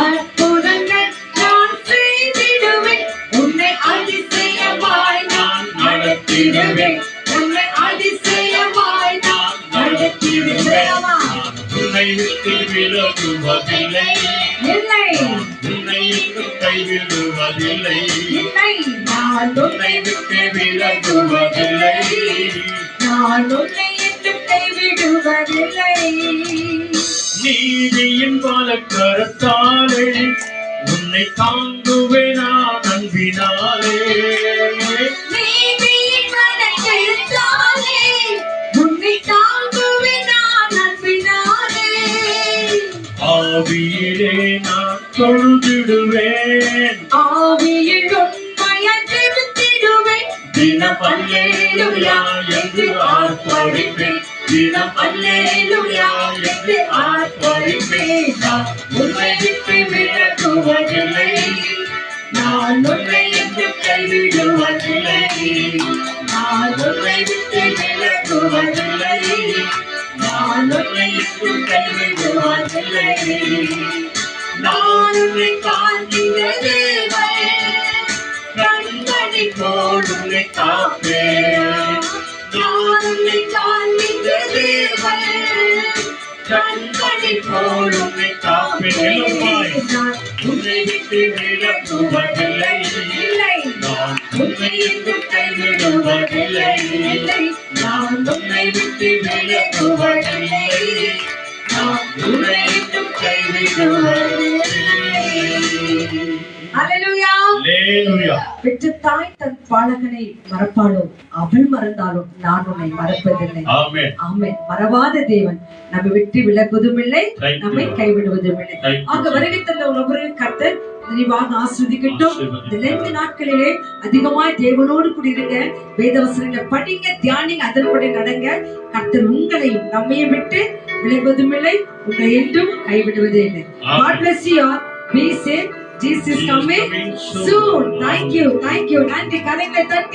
அற்புதங்கள் நான் செய்திடுவேன். உன்னை அதிசயமாய் நான் நடத்திடுவேன், உன்னை அதிசயமாய் நான் நடத்திடுவேன். உன்னை விட்டு விலகுவதில்லை, இல்லை உன்னை என்றும் கைவிடுவதில்லை, இல்லை, நான் உன்னை விட்டு விலகுவதில்லை. நான் உன்னை என்றும் கைவிடுவதில்லை. நீதியின் பலக்கரத்தாலே உன்னை தாங்குவேன் நான் அன்பினாலே. நீதியின் வலக்கைத்தாலே உன்னை தாங்குவேன் நான் அன்பினாலே. ஆவியிலே நான் தொழுதிடுவேன், ஆவியில் உண்மையாய் ஜெபித்திடுவேன். தினம் அல்லேலூயா என்று ஆர்ப்பரிப்பேன், தினம் அல்லேலூயா என்று ஆர்ப்பரிப்பேன். நான் உன்னை விட்டு விலகுவதில்லை, நான் உன்னை என்றும் கைவிடுவதில்லை, நான் உன்னை விட்டு விலகுவதில்லை, நான் உன்னை என்றும் கைவிடுவதில்லை. நான் உன்னை காண்கின்ற தேவன், கண்மணி போல் உன்னை காப்பேன். நான் உன்னை காண்கின்ற தேவன், கண்மணி போல் உன்னை காப்பேன். நான் உன்னை விட்டு விலகுவதில்லை, இல்லை, நான் உன்னை என்றும் கைவிடுவதில்லை, இல்லை, நான் உன்னை விட்டு விலகுவதில்லை, நான் உன்னை என்றும் கைவிடுவதில்லை. அல்லேலூயா. அல்லேலூயா. பெற்ற தாய் தன் பாலகனை மறப்பாளோ, அவள் மறந்தாலும் நான் உன்னை மறப்பதில்லை. ஆமென். ஆமென். மறவாத தேவன் நம்மை விட்டு விலகுவதும் இல்லை, Thank you, நம்மை Lord. கைவிடுவதும் இல்லை. Thank you, ஆக Lord. வருகை தந்த உணவுகள் கர்த்தர் நிறைவாக ஆஸ்வதிக்கட்டும். ஆசீர்வதிப்பார். இந்த 2 நாட்களிலே அதிகமாய் தேவனோடு கூடியிருங்க, வேதவசனங்களை படிங்க, தியானிங்க, அதன்படி நடங்க. கர்த்தர் உங்களையும் நம்மையும் விட்டு விலகுவதும் இல்லை, உங்களை என்றும் கைவிடுவதே இல்லை. ஆமென். God bless you all. Be safe. Jesus is coming soon. Thank you. Thank you. நன்றி. கரங்களை தட்டி